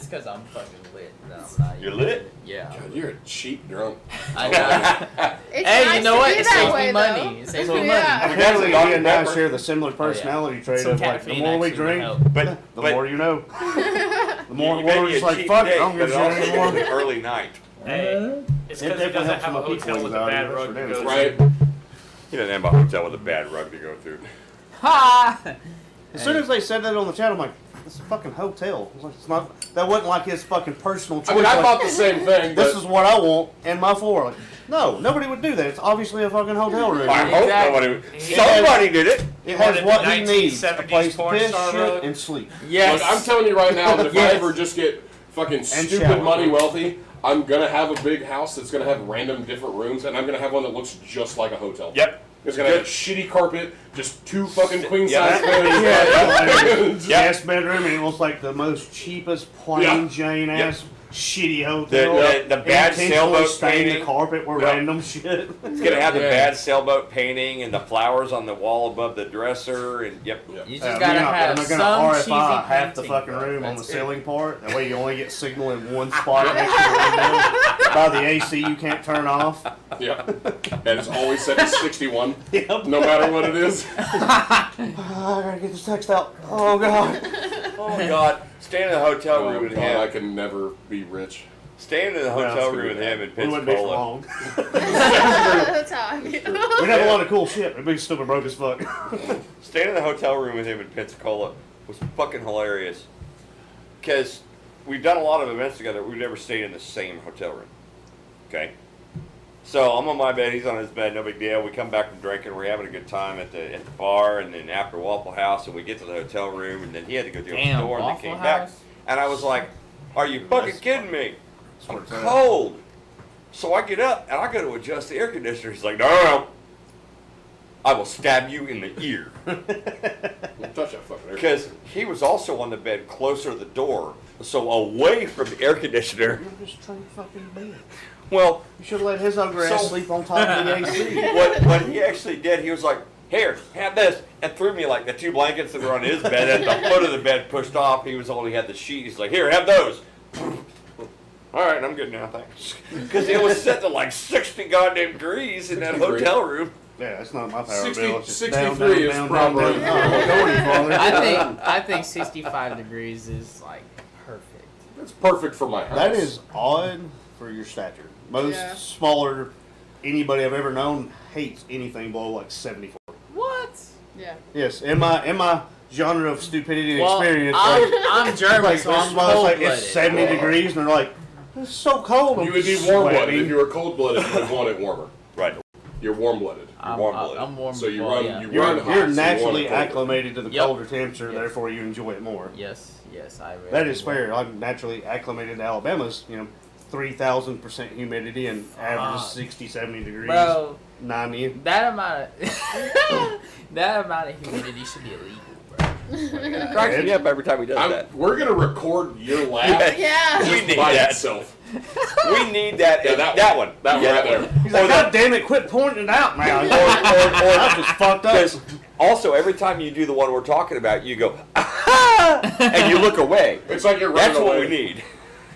because I'm fucking lit. No, I'm not. You're lit? Yeah. God, you're a cheap drunk. I know. It's Hey, nice you know to what? be It that saves way, me though. money. It saves me Yeah. money. Apparently, Dr. he and I Pepper. share the similar personality trait Some of like, the caffeine more we actually would drink, help. But, the more you know. The more you we're may be just a like, cheap fuck it, date, I don't give but a it shit also anymore. gives you early night. Hey, it's It because he definitely doesn't helps have a my people hotel with a anxiety, bad that's rug for to damn go sure. to. Right? He doesn't have a hotel with a bad rug to go through. Ha! As soon as they said that on the chat, I'm like, "It's a fucking hotel." It's like, it's not. That wasn't like his fucking personal choice. I mean, I like, thought the same thing. this But is what I want and my floor. Like, no, nobody would do that. It's obviously a fucking hotel room. I hope Exactly. nobody. Somebody did it. It wanted has the what he needs: a 1970s place to porn piss, star shit, rug. and sleep. Yes. look, I'm telling you right now that if Yes. I ever just get fucking stupid shower. money wealthy, I'm gonna have a big house that's gonna have random different rooms, and I'm gonna have one that looks just like a hotel. Yep. It's gonna have a shitty carpet, just 2 fucking queen size Yeah. beds. Guest bedroom, and it looks like the most cheapest, plain Yeah. Jane ass, shitty The hotel. bad Intentionally sailboat stain the painting. carpet with Yeah. random shit. It's gonna have the Yeah. bad sailboat painting and the flowers on the wall above the dresser, and yep. You just We're gotta gonna- have we're some gonna cheesy RFI half the painting, fucking bro. room on the That's it. ceiling part. That way you only get signal in one spot next to the window. By the AC you can't turn off. Yeah. And it's always set to 61, Yep. no matter what it is. I gotta get this text out. Oh god. Oh my God! Staying in the hotel Oh room with God, I him. can never be rich. Staying in the Well, hotel it's room with him in We wouldn't be for Pensacola. long. That's how I feel. We'd have a lot of cool shit. We'd be stupid broke as fuck. Staying in the hotel room with him in Pensacola was fucking hilarious. Because we've done a lot of events together. We've never stayed in the same hotel room. Okay? So I'm on my bed, he's on his bed, no big deal. We come back from drinking, we're having a good time at the bar, and then after Waffle House, and we get to the hotel room, and then he had to go to the Damn, door, and then Waffle came back. House? And I was like, are you fucking kidding me? I'm Swear to God. cold. So I get up, and I go to adjust the air conditioner. He's like, no. I will stab you in the ear. Don't touch that fucking air. Because he was also on the bed closer to the door, so away from the air conditioner. You're just trying to fucking bed. Well, You should have let his ugly ass So- sleep on top of the AC. what he actually did, he was like, here, have this, and threw me like the 2 blankets that were on his bed at the foot of the bed pushed off. He was only had the sheet. He's like, here, have those. All right, I'm good now, thanks. Because it was set to like 60 goddamn degrees in that 63. hotel room. Yeah, that's not my power 60 bill. It's just 63 is probably- I think 65 degrees is like perfect. It's perfect for my house. That is odd for your stature. Most Yeah. smaller anybody I've ever known hates anything below like 74. What? Yeah. Yes, in my genre of stupidity and Well, experience, I'm German, like, so this I'm is why it's like cold-blooded. it's 70 degrees, and they're like, it's so cold. I'm You would be warm-blooded. sweating. If you were cold-blooded, you would want it warmer. Right. You're warm-blooded. warm-blooded. I'm warm. So you well, run- yeah. you You're, run hot, so you're you naturally want it colder. acclimated to the Yep. colder temperature, Yes. therefore you enjoy it more. Yes, I really That is do. fair. I'm naturally acclimated to Alabama's, 3,000% humidity and average Fuck. 60, 70 degrees, Bro, 90. that amount of humidity should be illegal, bro. Cracks me up every time he does that. We're gonna record your laugh Yeah. We need by that. itself. We need that. Yeah, that one. That one Yeah, right there. He's like, God damn it, quit pointing it out, man. I just fucked up. Because also, every time you do the one we're talking about, you go, ah, and you look away. It's like you're running That's what away. we need.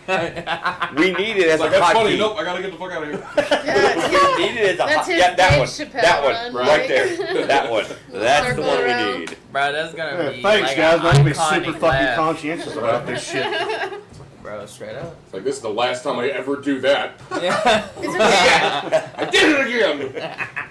We need it as It's like, a that's funny. hotkey. Nope, I gotta get the fuck out of here. Yeah. We need it as a That's hot. his Yeah, that Dave one. Chappelle That one. run, Right right? there. That one. That's the Circle one around. we need. Bro, that's gonna Yeah, be thanks, like guys. an I'm gonna be iconic super fucking laugh. conscientious about this shit. Bro, straight up. It's like, this is the last time I ever do that. Yeah. It's okay. I did it again!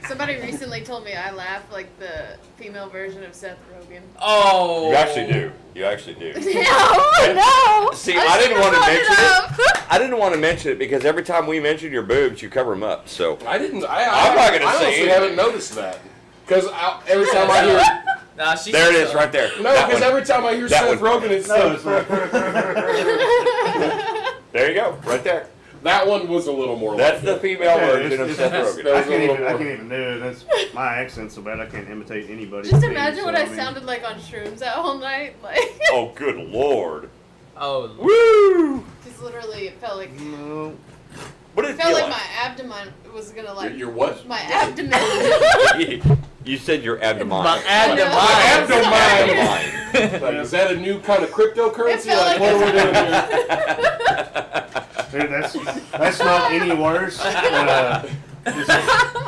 Somebody recently told me I laugh like the female version of Seth Rogen. Oh. You actually do. You actually do. No. See, I didn't want to mention it. I didn't want to mention it because every time we mention your boobs, you cover them up. So I didn't. I'm not gonna I say honestly anything. haven't noticed that. Because every time I hear. Nah, she there it said is, so. right there. No, That because one. every time I hear That Seth one. Rogen, it's. No, it's not. There you go, right there. That one was a little more That's like the it. female Yeah, version it's- of Seth it's- Rogen. That I was a can't little even. I more. can't even do it. That's my accent's so bad. I can't imitate anybody. Just imagine what I sounded like on shrooms that whole night. Like, Oh, good lord. Oh. Woo! just literally, it felt like No. What did it it felt feel like like? my abdomen was gonna like Your what? my abdomen. You said your abdomen. My abdomen. Abdomen. Like, is that a new kind of cryptocurrency? It felt Like, like what are we doing here? Dude, that's not any worse.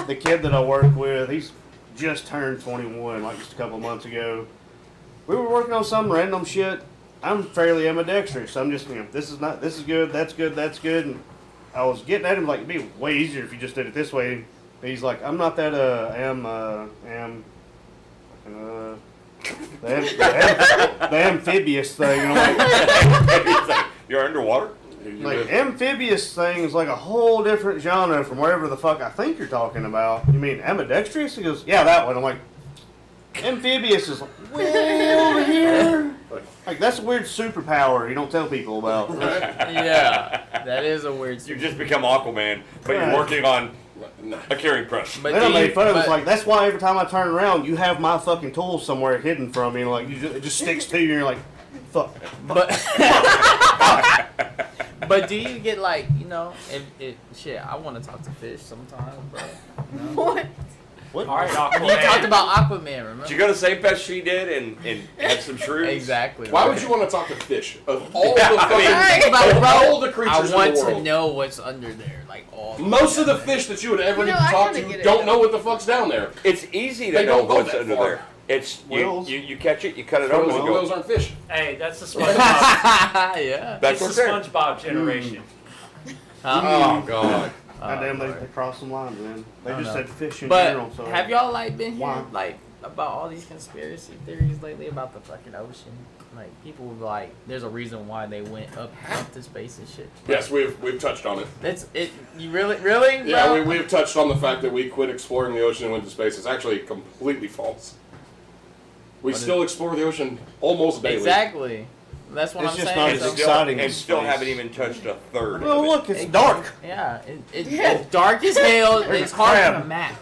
The kid that I work with, he's just turned 21, like just a couple months ago. We were working on some random shit. I'm fairly ambidextrous. So I'm just, this is good, that's good, that's good. And I was getting at him like it'd be way easier if you just did it this way. He's like, I'm not that the amphibious thing. And I'm like, You're underwater? like amphibious thing is like a whole different genre from wherever the fuck I think you're talking about. You mean ambidextrous? He goes, yeah, that one. I'm like, amphibious is way over here. Like that's a weird superpower you don't tell people about. Yeah, that is a weird. You just become Aquaman, but you're working on a carrying press. But They don't make fun of it. It's but- like that's why every time I turn around, you have my fucking tools somewhere hidden from me. Like it just sticks to you, and you're like, fuck. But but do you get like if shit? I want to talk to fish sometimes, bro. You know? What? What? All right, You Aquaman. talked about Aquaman, remember? Did you go to the same fest she did and have some shrooms? Exactly. Why would you want to talk to fish? Of all the fucking, Right. of Bro, all the creatures I want in the to world, know what's under there, like all. most of the fish that you would ever You know, get to I talk kinda get to it, don't though. know what the fuck's down there. It's easy to They know don't go what's that under far. there. It's Whales. you catch it, you cut it open, and Those go. aren't fish. Hey, that's the SpongeBob. Yeah. That's It's what's the there. SpongeBob generation. Oh god. God damn, Lord. they crossed some lines, man. They I just know. said fish in But general. So have y'all like been Why? hearing like about all these conspiracy theories lately about the fucking ocean? Like people were like, there's a reason why they went up to space and shit. Yes, we've touched on it. That's it. You really, Yeah, bro? we've touched on the fact that we quit exploring the ocean and went to space. It's actually completely false. We What is still explore the ocean almost daily. Exactly. That's what It's I'm just saying. not And as So- exciting and as still space. haven't even touched a third Oh of it. look, it's dark. Yeah, it's dark as hell. It's hard crab. to map.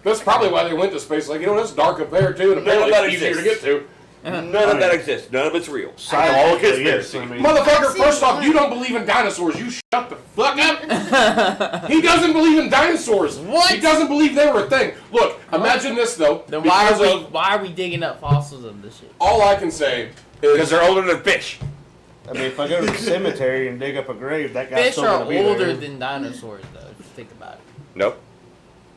That's probably why they went to space. Like, it's dark up there too, and apparently that it's easier to get exists. to. None of that exists. None of it's real. Scientifically, yes. I mean, Motherfucker, seen first off, one. you don't believe in dinosaurs. You shut the fuck up. He doesn't believe in dinosaurs. What? He doesn't believe they were a thing. Look, imagine this though. Then because of why are we digging up fossils of this shit? all I can say Because is they're older than fish. I mean, if I go to the cemetery and dig up a grave, that guy's Fish still are gonna be older there. than dinosaurs, though. If you think about it. Nope.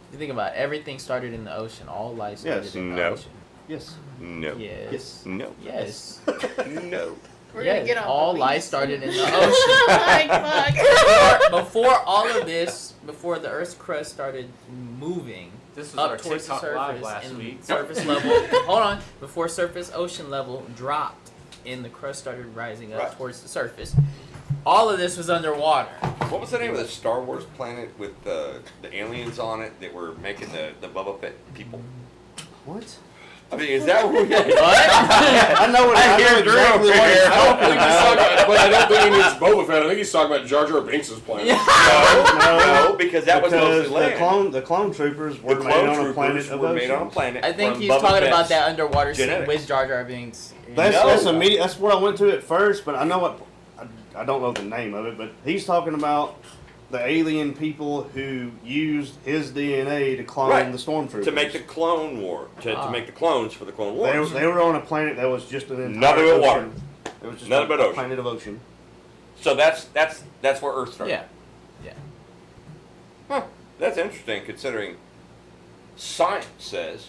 If you think about it, everything started in the ocean. All life started Yes. in the No. ocean. Yes. No. Yes. Yes. No. Yes. No. We're Yes. gonna get on All police. life started in the ocean. Like, fuck. Before all of this, before the Earth's crust started moving This was up our towards the TikTok live surface, last and week. surface level. Hold on. Before surface ocean level dropped, and the crust started rising up Right. towards the surface. All of this was underwater. What was the name of the Star Wars planet with the aliens on it that were making the Boba Fett people? What? I mean, is that what we What? I know what I hear know Drew exactly over what here. he's I don't talking think he's talking about. about, but I don't think he means Boba Fett. I think he's talking about Jar Jar Binks' planet. No, because that was Because mostly land. the clone troopers The were made clone on a troopers planet of were made on a oceans. planet. I think from he's Boba talking about Fett's that underwater scene genetics. with Jar Jar Binks. That's No. immediate. That's where I went to at first, but I know what. I don't know the name of it, but he's talking about the alien people who used his DNA to clone Right. the stormtroopers. To make the Clone War, to make the clones for the Clone They, Wars. they were on a planet that was just an entire Nothing but ocean. water. It was just Nothing a but ocean. planet of ocean. So that's where Earth started. Yeah. Yeah. Huh. That's interesting considering science says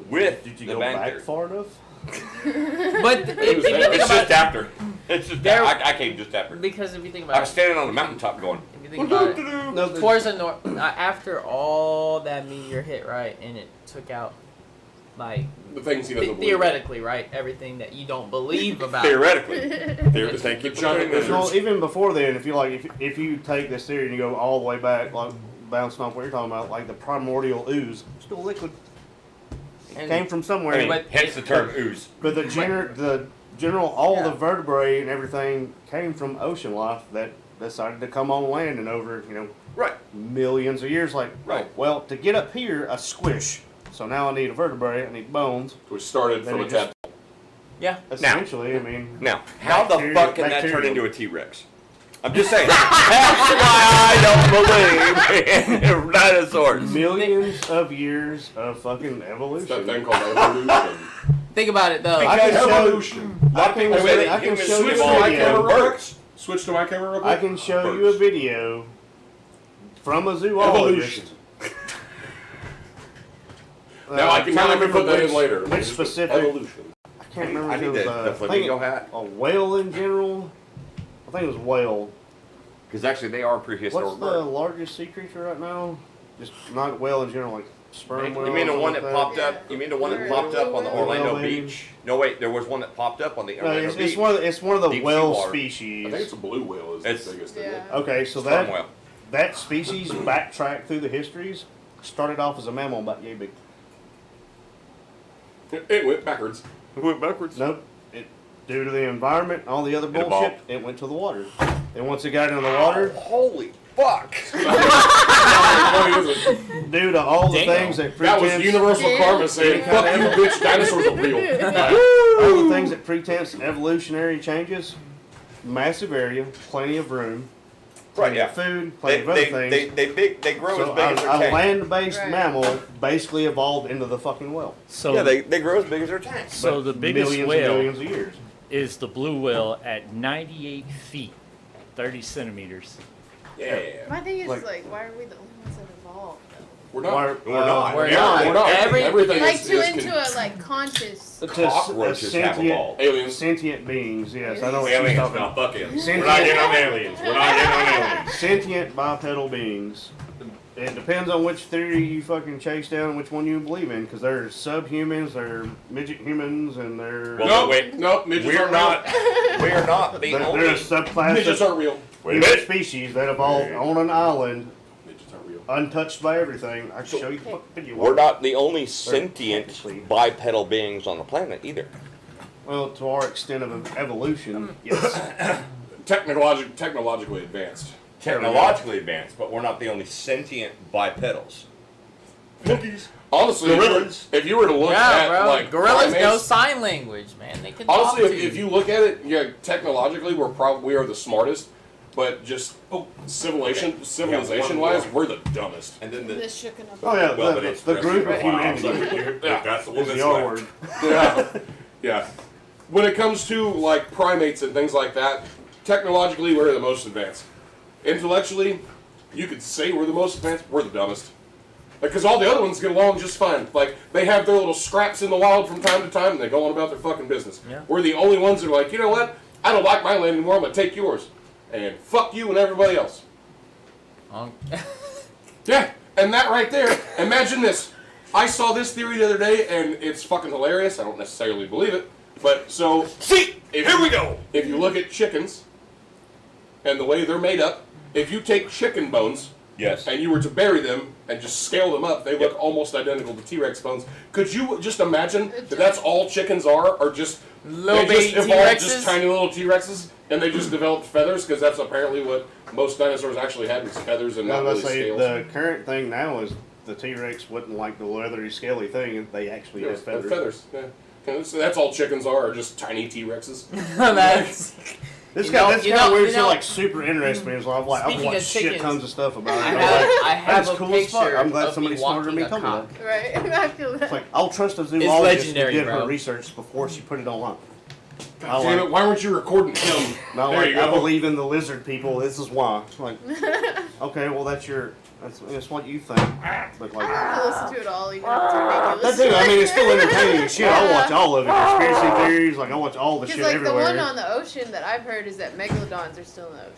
with Did you the go Bang back Theory. far enough? But if you think It's about just after. It's just There- I came just after. because if you think I about was it, standing on the mountaintop going. if you think about it, No, the- towards the north, after all that meteor hit, right, and it took out, like, The things he doesn't believe. theoretically, right, everything that you don't believe about. Theoretically, thank you for Giant putting this. lizards. Well, even before then, if if you take this theory and you go all the way back, like bouncing off what you're talking about, like the primordial ooze, still liquid, And- came from somewhere. I mean, But hence the term ooze. But the general, all Yeah. the vertebrae and everything came from ocean life that decided to come on land and over, Right. millions of years. Like, Right. well, to get up here, I squish. So now I need a vertebrae, I need bones. Which started Then from a he just- tadpole. Yeah. Essentially, I mean, Now, how the Bacteria- fuck can that turn bacterial. into a T-Rex? I'm just saying. That's why I don't believe in dinosaurs. millions of years of fucking It's that evolution. thing called evolution. Think about it though. I can show, Evolution. I can, Wait, wait, I can humans show Switch you to a my camera video. real quick. Switch to my camera real quick. I can show you a Birds. video from a zoologist. Evolution. Now I can put that in later. Which specific? Evolution. I can't remember I if need it was the I think flamingo hat. a whale in general. I think it was whale. Because actually, they are prehistoric. What's the largest sea creature right now? Just not whale in general, like sperm whale. You mean the one that popped Yeah. up? You mean the one that Or popped up on the blue whale. Orlando Whale, maybe. beach? No, wait. There was one that popped up on the No, Orlando beach. it's one of the Deep sea whale water. species. I think it's a blue whale is It's- the biggest. Isn't it? Yeah. Okay, so Sperm whale. that species backtracked through the histories, started off as a mammal about yay big. It went backwards. It went backwards. Nope. Due to the environment and all the other It bullshit, evolved. it went to the water. And once it got into the water, Holy fuck! Funny, isn't it? due to all the Damn. things that That was pretense, universal Yeah. karma saying, "Fuck you, bitch! Dinosaurs are real." all the things that pretense evolutionary changes, massive area, plenty of room, Right, plenty yeah. of food, plenty of other things. They grow So as big as a their tank. land-based Right. mammal basically evolved into the fucking whale. So, Yeah, they grow as big as their tank. so the biggest millions whale and millions of years. is the blue whale at 98 feet, 30 centimeters. Yeah. My thing is Like- why are we the only ones that evolved though? We're not. Why- We're not. We're Yeah, not. we're not. Every- Everything Like is, to is into a like conscious. To Cockroaches have evolved. aliens. Sentient beings, yes, I know what she's Aliens, talking not about. fuck aliens. Sentient- We're not getting on aliens. We're not getting on aliens. Sentient bipedal beings. It depends on which theory you fucking chase down, which one you believe in, because there's subhumans, there's midget humans, and there's Well, Nope, wait. nope. Midgets We're aren't not. We're not the there's only. a subclass Midgets of aren't real. Wait a human minute. species that evolved on an island, Midgets aren't real. untouched by everything. I can show you the fucking video. We're not the only sentient technically- bipedal beings on the planet either. Well, to our extent of evolution, yes. Technologically advanced. Technologically advanced, but we're not the only sentient bipedals. Monkeys. Honestly, Gorillas. if you were to look Yeah, at bro. like Gorillas know primates, sign language, man. They can honestly, talk if, to you. if you look at it, yeah, technologically, we are the smartest, but just civilization wise, we're the dumbest. And then This shooken up. Oh yeah, well, but it's the group of rest of the humanity wild, so Yeah. that's the one is that's the R left. word. Yeah, yeah. When it comes to like primates and things like that, technologically, we're the most advanced. Intellectually, you could say we're the most advanced. We're the dumbest. Because all the other ones get along just fine. Like, they have their little scraps in the wild from time to time, and they go on about their fucking business. Yeah. We're the only ones that are like, you know what? I don't like my land anymore. I'm gonna take yours, and fuck you and everybody else. Yeah, and that right there. Imagine this. I saw this theory the other day, and it's fucking hilarious. I don't necessarily believe it, but so See, here we go. if you look at chickens and the way they're made up, if you take chicken bones Yes. and you were to bury them and just scale them up, they look almost identical to T-Rex bones. Could you just imagine that that's all chickens are just Little they just baby evolved T-Rexes? just tiny little T-Rexes, and they just developed feathers because that's apparently what most dinosaurs actually had was feathers and I not was really gonna say scales. the current thing now is the T-Rex wouldn't like the leathery, scaly thing. They actually Yeah, have feathers. feathers. Yeah. Yeah, that's all chickens are just tiny T-Rexes. That's. This You guy, know- that's you kind of know- weird. you shit know- like super interesting me. So I've Speaking watched of shit chickens, tons of stuff about it. I I'm have, like, I have that's a cool as fuck. picture I'm glad of somebody me smarter than me walking a told me that. cock. Right. I feel that. It's like I'll trust a zoologist legendary, who did bro. her research before she put it online. God damn it! Why weren't you recording him? Not There like you I go. believe in the lizard people. This is why. It's like, okay, well that's what you think, but like. I don't have to listen to it all, even if it's ridiculous. That too. I mean, it's still entertaining as shit. I'll watch all of it. Conspiracy theories, like I watch all the Because shit like everywhere. the one on the ocean that I've heard is that megalodons are still in the ocean.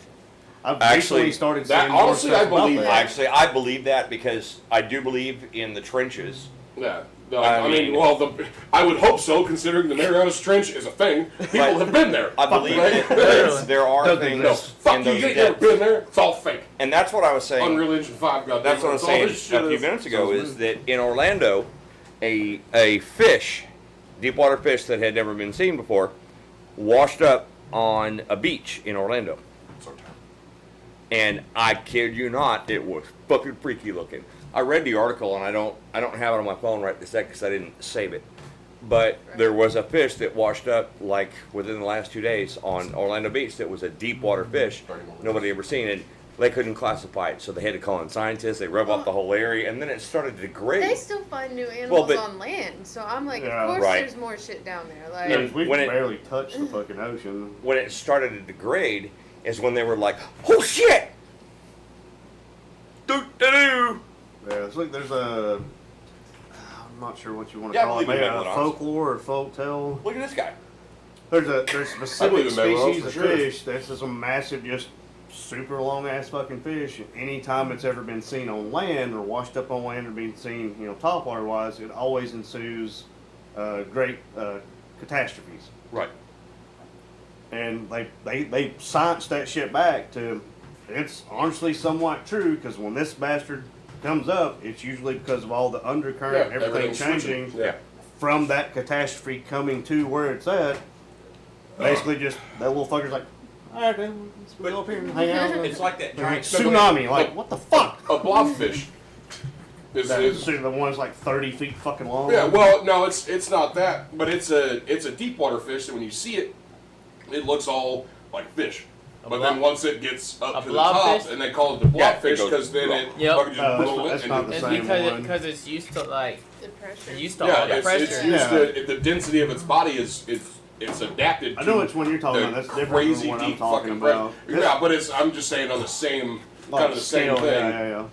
I've Actually, recently started that- seeing more honestly, stuff I about believe that. Actually, I believe that because I do believe in the trenches. Yeah. No, I I mean, mean- well, I would hope so, considering the Marianas Trench is a thing. People Right. have been there. I believe right? that there are Doesn't things No, exist. fuck in you, those you ain't never depths. been there. It's all fake. And that's what I was saying. Unreal Engine 5, goddamn. That's what I was That's all saying this shit a few is. minutes ago is that in Orlando, a fish, deep water fish that had never been seen before, washed up on a beach in Orlando. And I kid you not, it was fucking freaky looking. I read the article and I don't have it on my phone right this second because I didn't save it. But there was a fish that washed up like within the last 2 days on Orlando Beach that was a deep water fish. Nobody ever seen it. They couldn't classify it, so they had to call in scientists. They rub off the whole area, and then it started to degrade. They still find new animals but- on land, so I'm like, Yeah. of course Right. there's more shit down there. Like, Because we when it- barely touched the fucking ocean. When it started to degrade is when they were like, "Oh shit!" Doo-doo-doo. Yeah, it's like there's a. I'm not sure what you want to Yeah, I call it. believe in Maybe a megalodons. folklore or folk tale. Look at this guy. There's I specific believe in megalodons species for of sure. fish that's just a massive, just super long ass fucking fish. Anytime it's ever been seen on land or washed up on land or being seen, topwater wise, it always ensues great catastrophes. Right. And they science that shit back to, it's honestly somewhat true, because when this bastard comes up, it's usually because of all the undercurrent, everything everything's changing switching. Yeah. from that catastrophe coming to where it's at. Basically, just that little fucker's like, all right, then let's go up here and hang out. It's like that Like giant tsunami, like what the fuck? A blobfish. That's the one's like 30 feet fucking long. Yeah, well, no, it's not that, but it's a deep water fish. So when you see it, it looks all like fish. But then once it gets up to the top, and they call it the blobfish because then it fucking just roll it. That's not the It's same one. because it's used to like The pressure. used to all the it's pressure. used to the density of its body is it's adapted. I know to which one you're talking the about. That's different crazy from what I'm deep talking fucking about. pressure. Yeah, but I'm just saying on the same Like kind of the same scale, thing. Yeah.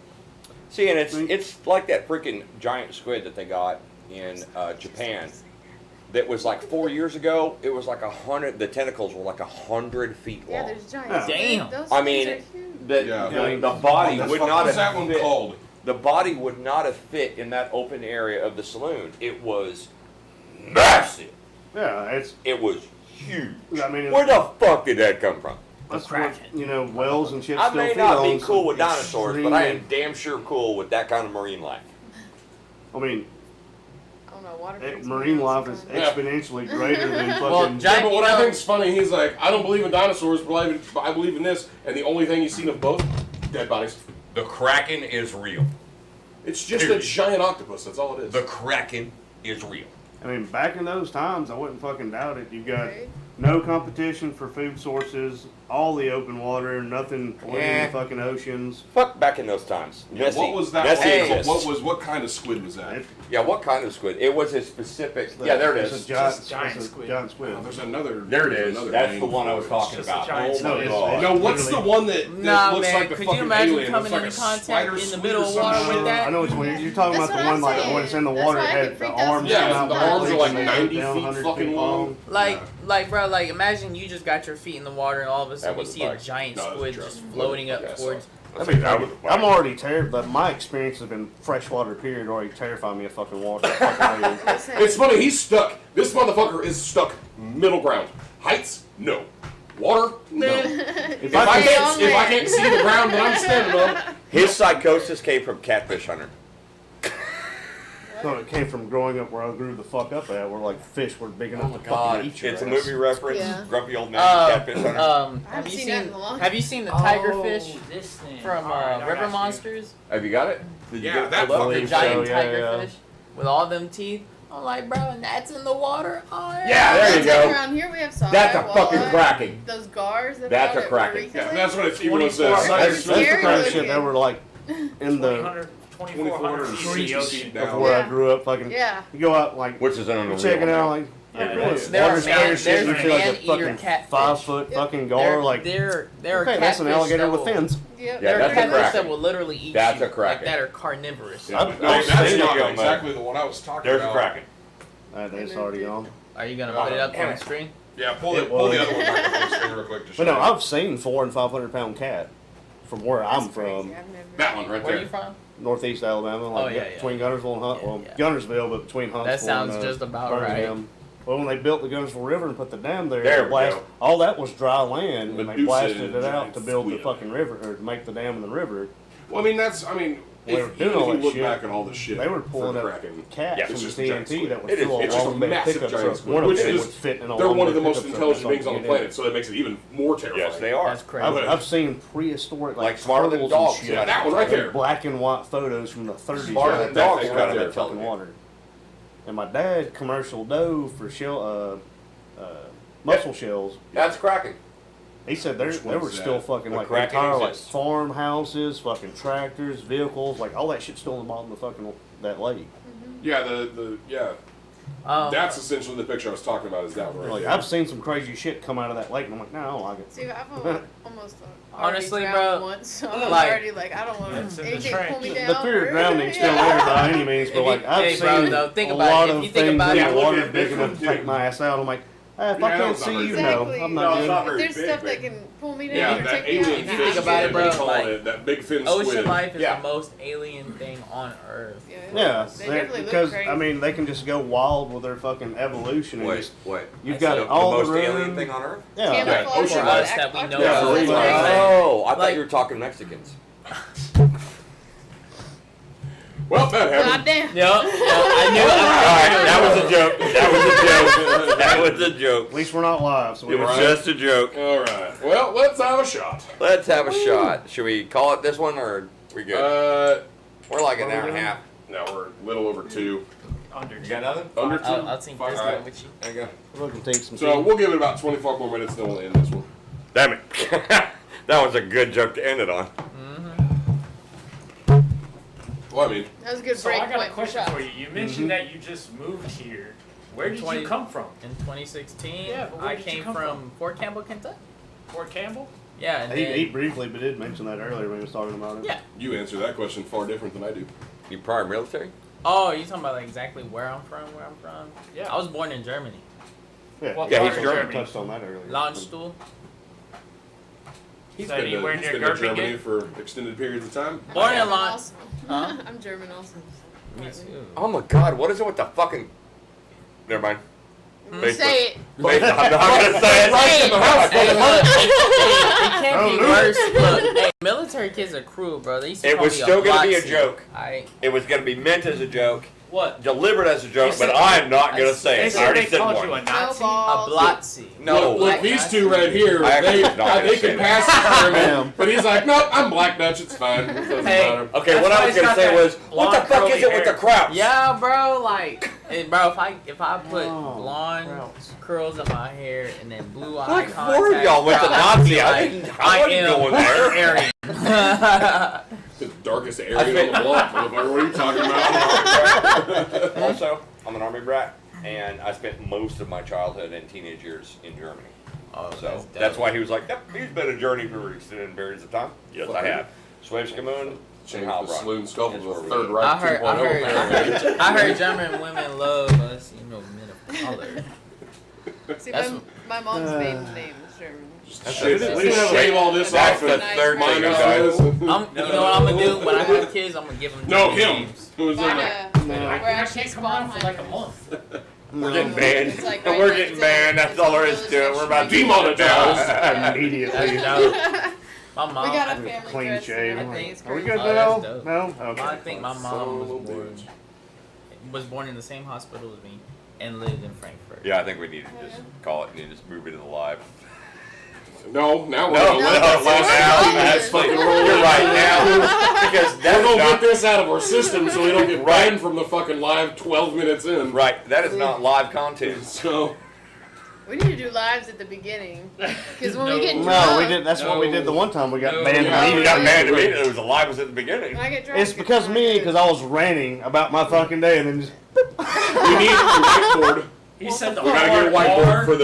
See, and it's like that freaking giant squid that they got in Japan. That was like 4 years ago. It was like 100. The tentacles were like 100 feet long. Yeah, there's giant. Yeah. Damn. Those I things mean, are huge. the body What would the fuck not was have that one fit. called? The body would not have fit in that open area of the saloon. It was massive. Yeah, It was huge. I mean, Where the fuck did that come from? that's what, whales and shit I still may feed not be on cool some with dinosaurs, but I am extremely- damn sure cool with that kind of marine life. I mean, I don't know, water freaks me marine out life is sometimes. exponentially greater than fucking. Well, Yeah, but what I know- think's funny, he's like, I don't believe in dinosaurs, but I believe in this, and the only thing you've seen of both, dead bodies. The Kraken is real. It's just Period. a giant octopus. That's all it is. The Kraken is real. I mean, back in those times, I wouldn't fucking doubt it. You've got Right. no competition for food sources, all the open water, nothing polluting Yeah. the fucking oceans. Fuck back in those times. Yeah, Nessie, what was that? Nessie one? exists. What kind of squid was that? Yeah, what kind of squid? It was a specific. Yeah, there it It's is. a giant, Just giant it's a squid. giant squid. Oh, there's another. There it there's is. another That's name the one I was for it. talking Just a about. giant Oh my squid. god. No, what's the one that Nah, looks man. like the Could fucking you imagine alien? coming It's like into a contact spider in the squid middle or of some water shit. with that? I know which one you're talking That's about. The what one I'm like saying. when it's in the That's water, why I it get had the freaked out arms Yeah, come sometimes. out. the arms are like and 90 down feet 100 fucking long. Like, bro, like imagine you just got your feet in the water and all of a sudden you was a see a bug. giant No, that was a squid joke. just floating up Yeah, towards. I mean, I'm already terrified, but my experience has been freshwater period already terrifying me of fucking water. Fucking alien. Listen, It's funny. He's stuck. This motherfucker is stuck middle ground. Heights, no. Water, no. If I stay on can't see the ground that I'm standing on, His psychosis came from catfish hunter. So it came from growing up where I grew the fuck up at, where like fish were big enough to fucking eat your It's a ass. movie reference. Yeah. Grumpy old man, catfish hunter. I Have haven't you seen that seen in a long Have you seen the tigerfish this thing. from Alright, I River got you. Monsters? Have you got it? Did you Yeah, get it that pulled up? fucking- The giant so, yeah, tigerfish with all them teeth. I'm like, bro, and that's in the water. Oh, Yeah, there you That's like go. around here we have sockeye, That's a fucking walleye, kraken. Those gars that That's are a out kraken. at Eureka yeah, Lake. that's what it's even was. 24 That's the Scary kind of shit looking. that were like in the 2,400 feet in the 24 ocean. feet of down. where I Yeah. grew up. Fucking Yeah. you go out like Which is an you're unreal. checking out like Yeah, really, that's- There are water scary man- shit. You there's feel like a man-eater fucking catfish. 5-foot fucking gar. There, Like there are okay, that's an catfish alligator that with will- fins. Yep. Yeah, There are that's a catfish kraken. that will literally eat That's you, a kraken. like that are carnivorous. Yeah, I've- but I've that's seen not it. exactly the one I was talking There's a about. kraken. It's already gone. Are you gonna put it up on the screen? Yeah, pull It the was. other one back up on the screen real quick. To But no, show you. I've seen 400 and 500 pound cat from where I'm That's crazy. from, I've never- That one right Where are there. you from? northeast Alabama, like yeah, yeah. between Gunnersville and Hunt. Yeah, Well, yeah. Gunnersville, but between Huntsville. That sounds and, just about right. Birmingham. Well, when they built the Gunnersville River and put the dam there, There they we blast, go. all that was dry land, and they Medusa blasted and it out giant to build the squid. fucking river, or to make the dam in the river. Well, I mean, They were if, doing even all if you that look shit. back at all the shit They were pulling for up Kraken, cats Yeah, from it's the just a giant TNT squid. that would It is- fill a it's just long a bed massive pickup giant truck. squid, One of which them is- would fit in a they're long one of the bed most pickup truck, intelligent so beings on you the get in. planet, so that makes it even more terrifying. Yes, they are. That's crazy. I've seen prehistoric Like smarter than turtles and dogs. shit. Yeah, that one right there. Black and white photos from the 30s. Smarter yeah, than that dogs, thing kind right of there, fucking intelligent. water. And my dad commercial dough for mussel shells. That's kraken. He said Which they were one's still that? fucking The like Kraken entire like exists. farmhouses, fucking tractors, vehicles, like all that shit's still in the bottom of the fucking that lake. Yeah, Um, that's essentially the picture I was talking about. Is that one right Like there. I've seen some crazy shit come out of that lake, and I'm like, no, I don't like it. See, I've almost Honestly, already bro, drowned once, so I'm like- already like, I don't want It's in the anything to pull me down. The fear of or- drowning's still there by any means, but If you- like I've hey, bro, seen though, think a about it. lot If of you think things about in it- the look water at big this enough one, to take dude. my ass out. I'm like, If I Yeah, can't that's not see very you, big. no, Exactly. I'm No, not it's good. not If very there's big, stuff but- that can pull me down Yeah, or that take me out. alien If you fish think about it, that bro, they call like, it, that big fin Ocean squid. life is Yeah. the most alien thing on Earth. Yeah, They definitely look because crazy. I mean they can just go wild with their fucking evolution and Wait, just wait. you've I got said all the the most alien room. thing on Earth? Yeah, Camouflage Ocean and life. that we know Yeah, of. ocean life. Oh, I thought Like- you were talking Mexicans. Well, that happened. God damn. Yep. I knew. That was a joke. That was a joke. That was a joke. at least we're not live, so we It was Right. just a joke. All right. Well, let's have a shot. Let's have a shot. Should we call it this one, or are we good? We're like an hour and a half. No, we're a little over 2. Under. You got nothing? Under 2. I'll think this Alright. one with you. There you go. we're gonna take some. So tea. we'll give it about 25 more minutes, then we'll end this one. Damn it. That was a good joke to end it on. Well, I mean, That was a good So break I got a point for question shots. for you. You mentioned that you just moved here. Where did 20 you come from? In 2016, Yeah, but where I did you came come from Fort Campbell, Kentucky. Fort Campbell? Yeah, and He then, briefly, but did mention that earlier when he was talking about it. yeah. you answer that question far different than I do. You prior military? Oh, you talking about like exactly where I'm from? Yeah. I was born in Germany. Yeah, What Yeah, part he's of German. Germany? touched on that earlier. Landstuhl. He's So been you to, weren't he's near been to Germany Germany yet? for extended periods of time. Born in German Lon- also. Huh? I'm German also. Me too. Oh my god, what is it with the fucking... Never mind. Say it. I'm not gonna say it. Hey, it Oh, can't be Luke. worse. Look, hey, military kids are cruel, bro. They used to It call was me still gonna be a Blotzy. joke. Alright. It was gonna be meant as a joke, What? delivered as a joke, They said- but I am not gonna They say They it. I said already they said called one. you a No Nazi? A balls. Blotzy. No. Look, these two right here, I actually they not they say can that. pass the Damn. German, but he's like, nope, I'm Black Dutch, it's fine. It doesn't Hey. matter. Okay, That's what why I was he's gonna got say that was, what the blonde, fuck is curly it with the hair. Krauts? Yeah, bro. Like, bro, if I put Oh, blonde Krauts. curls in my hair and then blue eye Like contact, four of y'all went to bro, Nazi. I like, wasn't going there. Aryan. The darkest area on the block, motherfucker. What are you talking about? Also, I'm an Army brat, and I spent most of my childhood and teenage years in Germany. Oh, So dope. that's why he was like, yep, he's been a journey for extended periods of time. Yes, I have. Schwebskemoon, Change the saloon scuffle to a third I right heard, 2.0. I heard German women love us, men of color. See, That's my mom's maiden name is German. Shave all this That's off the and third mine thing, is guys. this. You know what I'm gonna do when I have kids? I'm gonna give them No, German him. names. Who's in Mine, there? we're actually Can't come around for like a spawn month. We're getting banned. It's like We're right getting next to banned. it. That's all there is It's to it. We're about Demonetized. Immediately. That's dope. My mom. We got a family Clean crest shave. and everything. It's Are we crazy. good Oh, now? that's dope. No? Okay. I think my Son mom of a was born in the same hospital as me and lived in Frankfurt. Yeah, I think we need to just call it and just move it to the live. No, now we're No, gonna let that no, last no. 15 minutes fucking roll. You're right now. Because We're that's gonna get not, this out of our system so we don't get Right. banned from the fucking live 12 minutes in. right, that is not live content. So, We need to do lives at the beginning. Because when we get drunk, No, we did. That's what we did the one time. We got banned. Yeah. We immediately. got banned immediately. It was the live was at the beginning. when I get drunk, It's because of me, because I was ranting about my fucking day, and then just we need a whiteboard. He said the We gotta hard get a whiteboard R. for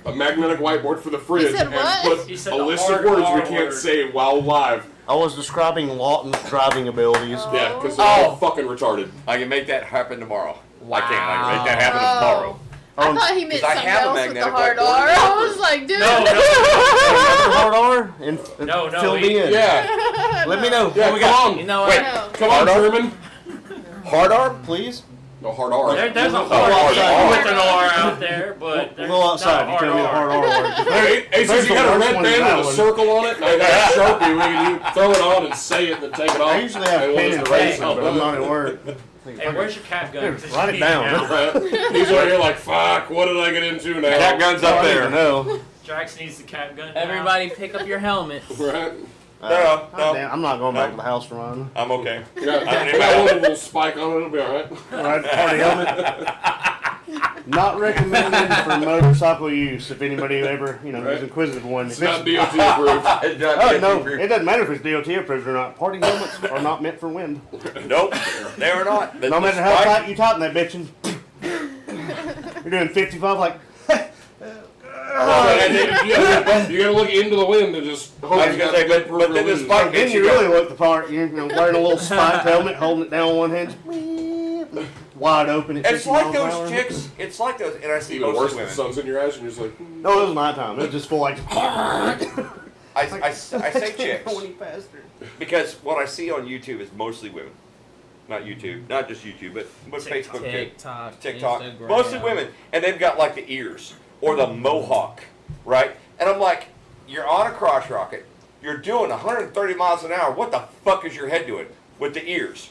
a magnetic whiteboard for the fridge said and what? put He said a the list of hard words R we can't word. say while live. I was describing Lawton's driving abilities. Yeah, because they're all Oh. fucking retarded. I can make that happen tomorrow. Wow. I can't make that happen tomorrow. I thought he meant 'Cause I something have a else with the magnetic hard whiteboard. R. I was like, dude. No, no. Another hard R? And No, fill he- me in. Yeah, Let me know. yeah, What we got? come You on. know Wait. what? No. Come on, German. Hard R, please. No, hard R. There's a Oh, hard hard R R. with an R out there, but We'll go outside. You tell me the hard R word. Hey, There's since you the got a worst red one band is that with a one. circle on it, and I got a Sharpie, we can you throw it on and say it and then take it off. I usually have and we'll pen just and erase paper, it. but I'm not at work. Hey, where's your cap gun? Here, 'Cause write it you down. need now. Right? He's over here like, fuck, what did I get into now? Cap gun's up there. No. Drax needs the cap gun. now. Everybody pick up your helmet. Right? No. Damn, I'm not going back to the house for mine. I'm okay. Yeah, put a little spike on it, it'll be alright. Alright, party helmet. Not recommended for motorcycle use if anybody ever, is Right. inquisitive one. It's not DOT approved. Oh, no, it doesn't matter if it's DOT approved or not. Party helmets are not meant for wind. Nope, they are not. No matter how tight you tighten that bitchin'. You're doing 55 like, And then you gotta look into the wind and just hope I was you gonna got say, good but then the wind. spike then makes you you really go. look the part. You're wearing a little spiked helmet, holding it down with one hand. wide open at It's 50 like miles an those hour. chicks. It's like those, and I see Even worse mostly when the women. sun's in your eyes and you're just like, No, it was nighttime. It was just full like. I say chicks Going any faster. because what I see on YouTube is mostly women. Not YouTube, not just YouTube, but Facebook too. TikTok, TikTok, Instagram. mostly women, and they've got like the ears or the mohawk, right? And I'm like, you're on a crotch rocket, you're doing 130 miles an hour. What the fuck is your head doing with the ears?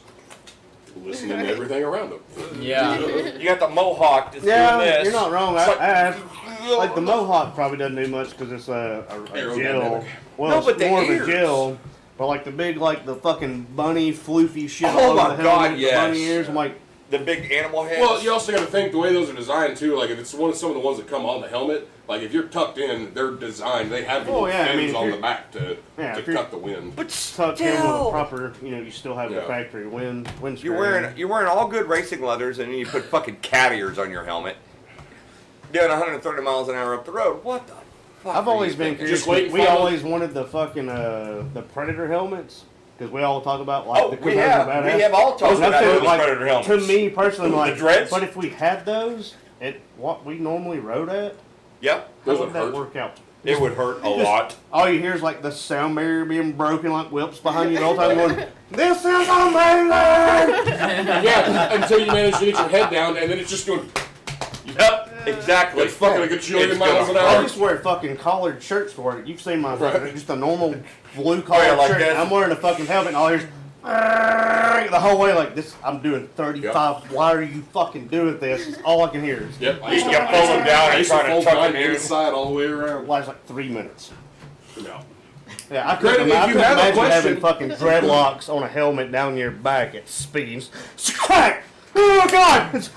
listening to everything around them. Yeah. You got the mohawk that's Yeah, doing this. you're not wrong. It's Like the mohawk probably doesn't do much because it's a gel. Aerodynamic. Well, No, it's but the more of ears. a gel. But like the big, like the fucking bunny floofy shit Oh all over my the God, helmet, the yes. bunny ears. I'm like, the big animal heads. Well, you also got to think the way those are designed too. Like if it's some of the ones that come on the helmet, like if you're tucked in, they're designed. They have little yeah, I fins mean, if on you're- the back to if you're- cut the wind. but tucked in with a still, proper, you still have the Yeah. factory windscreen. you're wearing all good racing leathers, and then you put fucking cat ears on your helmet, doing 130 miles an hour up the road. What the fuck? I've are always you been thinking? curious. Just wait and We find out. always wanted the fucking the Predator helmets because we all talk about like Oh, the we those are have badass. all talked And I'm about saying, those like, Predator helmets. To me personally, I'm like, dreads? but if we had those at what we normally rode at, Yep, how Those would would that hurt. work out? it would hurt a Just- lot. All you hear is like the sound barrier being broken, like whips behind you the whole time, going, "This is amazing!" Yeah, until you manage to get your head down, and then it's just going Yep, exactly. like fucking a gajillion It's miles an gonna I hour. just wear fucking collared shirts for it. You've seen my Right. just a normal blue collared like shirt. this. I'm wearing a fucking helmet, and all here's the whole way like this. I'm doing 35. Why are you fucking doing this? It's all I can hear. It's Yep, I You used to, fold them down I and used to try to fold tuck mine them in. inside all the way around. lasts like 3 minutes. No. Yeah, I couldn't, Granted, if I you couldn't have a imagine having question- fucking dreadlocks on a helmet down your back at speeds. Crack! Oh God! It's-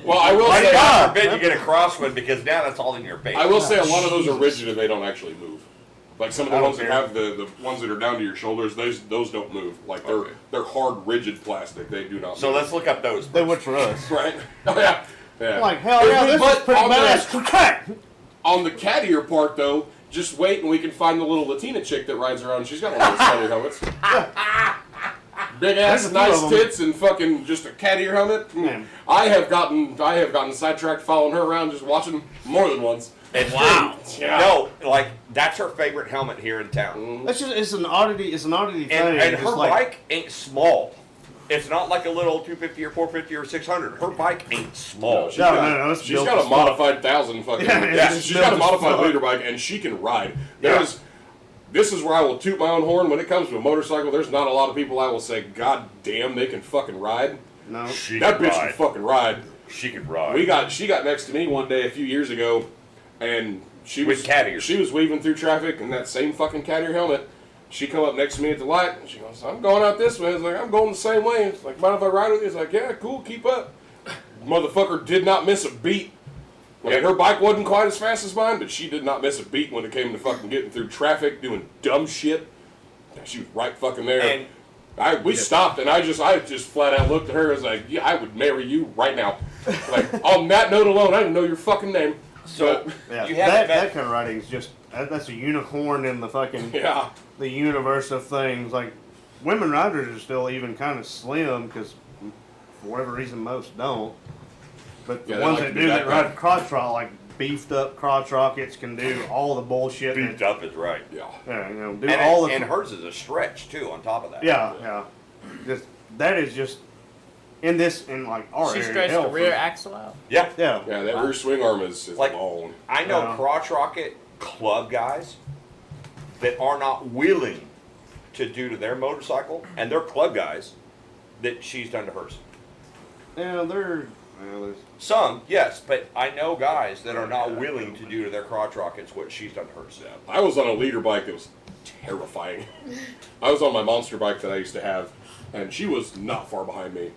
Well, I will Like, say, God forbid you get a crosswind because now that's all in your face. I will say a lot of those are rigid and they don't actually move. Like some of the I don't ones that care. have the ones that are down to your shoulders, those don't move. Like they're hard, rigid plastic. They do not. So move. let's look up those. They would for us. right. Oh yeah. Yeah. I'm like, hell yeah, this But is pretty on badass. Crack! On the cat ear part though, just wait and we can find the little Latina chick that rides around. She's got one of those cat ear helmets. Big ass, There's a few nice of 'em. tits, and fucking just a cat ear helmet. Man. I have gotten sidetracked following her around, just watching more than once. It's Wow. true. Yeah. No, like that's her favorite helmet here in town. That's just, it's an oddity thing. And It's her like, bike ain't small. It's not like a little 250 or 450 or 600. Her bike ain't small. She's No, got, no, it's she's built got as a fuck. modified 1,000 fucking. Yeah, it's she's built got a as modified fuck. leader bike, and she can ride. Yeah. This is where I will toot my own horn when it comes to a motorcycle. There's not a lot of people I will say, God damn, they can fucking ride. no. She That can bitch can ride. fucking ride. She can ride. She got next to me one day a few years ago, and she With was cat ears. She was weaving through traffic in that same fucking cat ear helmet. She come up next to me at the light, and she goes, "I'm going out this way." I was like, "I'm going the same way." It's like, "Mind if I ride with you?" It's like, "Yeah, cool, keep up." Motherfucker did not miss a beat. Like, her bike wasn't quite as fast as mine, but she did not miss a beat when it came to fucking getting through traffic, doing dumb shit. She was right fucking there. And We stopped, and I just flat out looked at her. I was like, "Yeah, I would marry you right now." Like, on that note alone, I didn't know your fucking name. so Yeah, you haven't that met. kind of writing is just that's a unicorn in the fucking Yeah. the universe of things. Like women riders are still even kind of slim because for whatever reason most don't. But the Yeah, they ones like that to be do that backpacked. ride crotch rock, like beefed up crotch rockets, can do all the bullshit. Beat that, up is right. Yeah. yeah, do And, all the and hers is a stretch too. On top of that. yeah. Just that is just in like our She area. stretched hell, the for- rear axle out. Yeah. Yeah. Yeah, that rear swing arm is Like- long. I know Yeah. crotch rocket club guys that are not willing to do to their motorcycle, and they're club guys that she's done to hers. Yeah, there's Some, yes, but I know guys that are not willing to do to their crotch rockets what she's done to hers. I was on a leader bike that was terrifying. I was on my monster bike that I used to have, and she was not far behind me.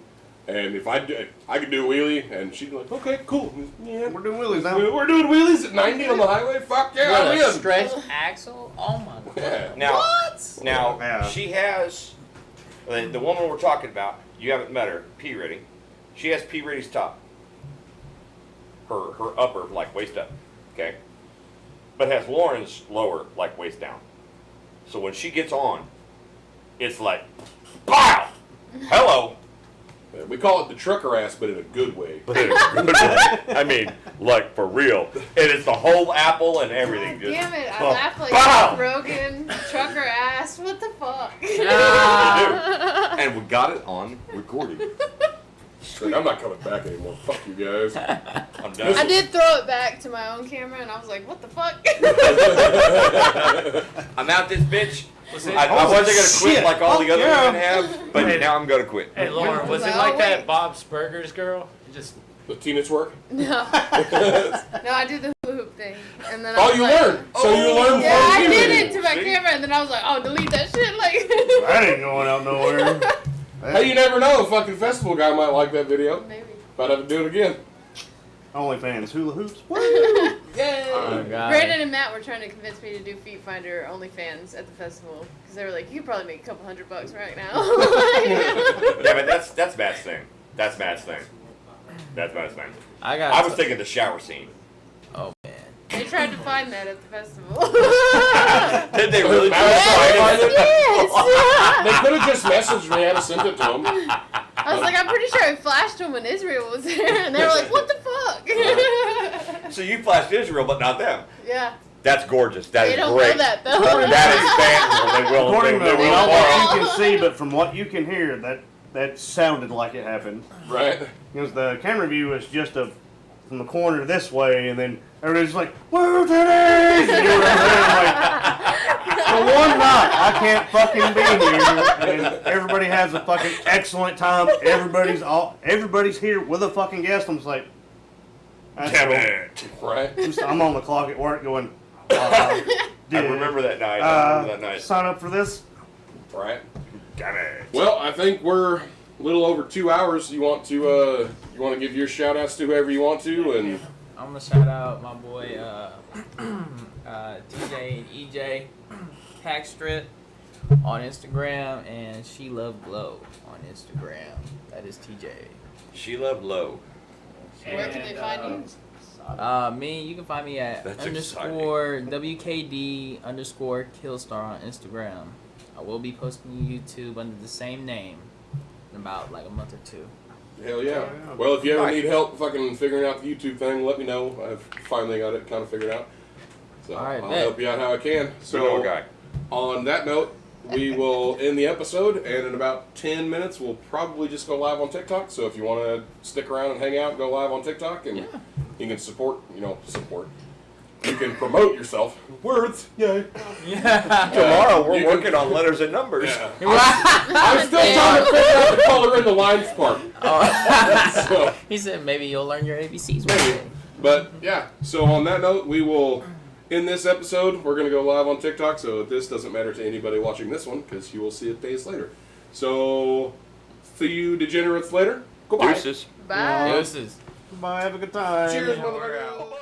And if I could do a wheelie, and she'd be like, "Okay, cool. Yeah, we're doing wheelies now. we're doing wheelies at 90 on the highway. Fuck yeah, I'm With a in." stretched axle? Oh my god. Yeah. Now, now Yeah. she has the woman we're talking about. You haven't met her, P. Riddy. She has P. Riddy's top. Her upper, like waist up, okay, but has Lauren's lower, like waist down. So when she gets on, it's like, pow, hello. Yeah, We call it the trucker ass, but in a good way. But in a good way. I mean, like for real. And it's the whole apple and everything. God damn it! I Oh, laughed like pow! Seth Rogen, trucker ass. What the fuck? And we got it on recording. Like, I'm not coming back anymore. Fuck you guys. I'm done. I did throw it back to my own camera, and I was like, "What the fuck?" I'm out this bitch. Was it, I wasn't gonna quit Shit. like all the other Yeah. women have, but Hey. now I'm gonna quit. hey, Lauren, was it Well, like that wait. Bob's Burgers girl? You just The teenage work. No, no, I did the hula hoop thing, and then I Oh, was you like, learned. So you learned Yeah, from I you. did it to my See? camera, and then I was like, "Oh, delete that shit!" Like, That ain't going out nowhere. Hey, you never know. A fucking festival guy might like that video. maybe. Might have to do it again. OnlyFans hula hoops. Woo! Yay! Oh, God. Brandon and Matt were trying to convince me to do Feet Finder OnlyFans at the festival because they were like, "You could probably make a couple $100 right now." Yeah, but that's Matt's thing. That's Matt's thing. That's Matt's thing. I was thinking the shower scene. Oh man. They tried to find that at the festival. Did they really try to find it? Yes. They could have just messaged me. I'd have sent it to them. I was like, I'm pretty sure I flashed them when Israel was there, and they were like, "What the fuck?" So you flashed Israel, but not them. Yeah, That's gorgeous. That they is don't great. know that though. That is fantastic. They will. According They to will not tomorrow. what you can see, but from what you can hear, that sounded like it happened. Right? Because the camera view was just from the corner this way, and then everybody's like, "Where titties?" And you were there like, for one night, I can't fucking be here, and everybody has a fucking excellent time. Everybody's here with a fucking guest. I'm just like, that's Damn cool. it. Right? I'm on the clock at work going, I remember that night. I remember that night. Sign up for this? Right. Damn it. Well, I think we're a little over 2 hours. You want to give your shout outs to whoever you want to, and I'm gonna shout out my boy TJ and EJ Cackstrip on Instagram and She Love Glow on Instagram. That is TJ. She loved low. Where can they find you? Me, you can find me at That's _WKD _Killstar on Instagram. I will be posting to YouTube under the same name in about like a month or two. hell yeah. Well, if you ever need help fucking figuring out the YouTube thing, let me know. I've finally got it kind of figured out. So All right, I'll bet. help you out how I can. So, So guy. on that note, we will end the episode, and in about 10 minutes, we'll probably just go live on TikTok. So if you want to stick around and hang out, go live on TikTok, and you can support. You can promote yourself. Words, yay. Yeah. Tomorrow we're You working on letters and numbers. I'm still trying to figure out the color in the lines part. So, He said maybe you'll learn your ABCs. maybe. But yeah, so on that note, we will end this episode. We're going to go live on TikTok, so this doesn't matter to anybody watching this one because you will see it days later. So, see you degenerates later. Goodbye. Deuces. Bye. This is. Goodbye, have a good time. Cheers, motherfucker.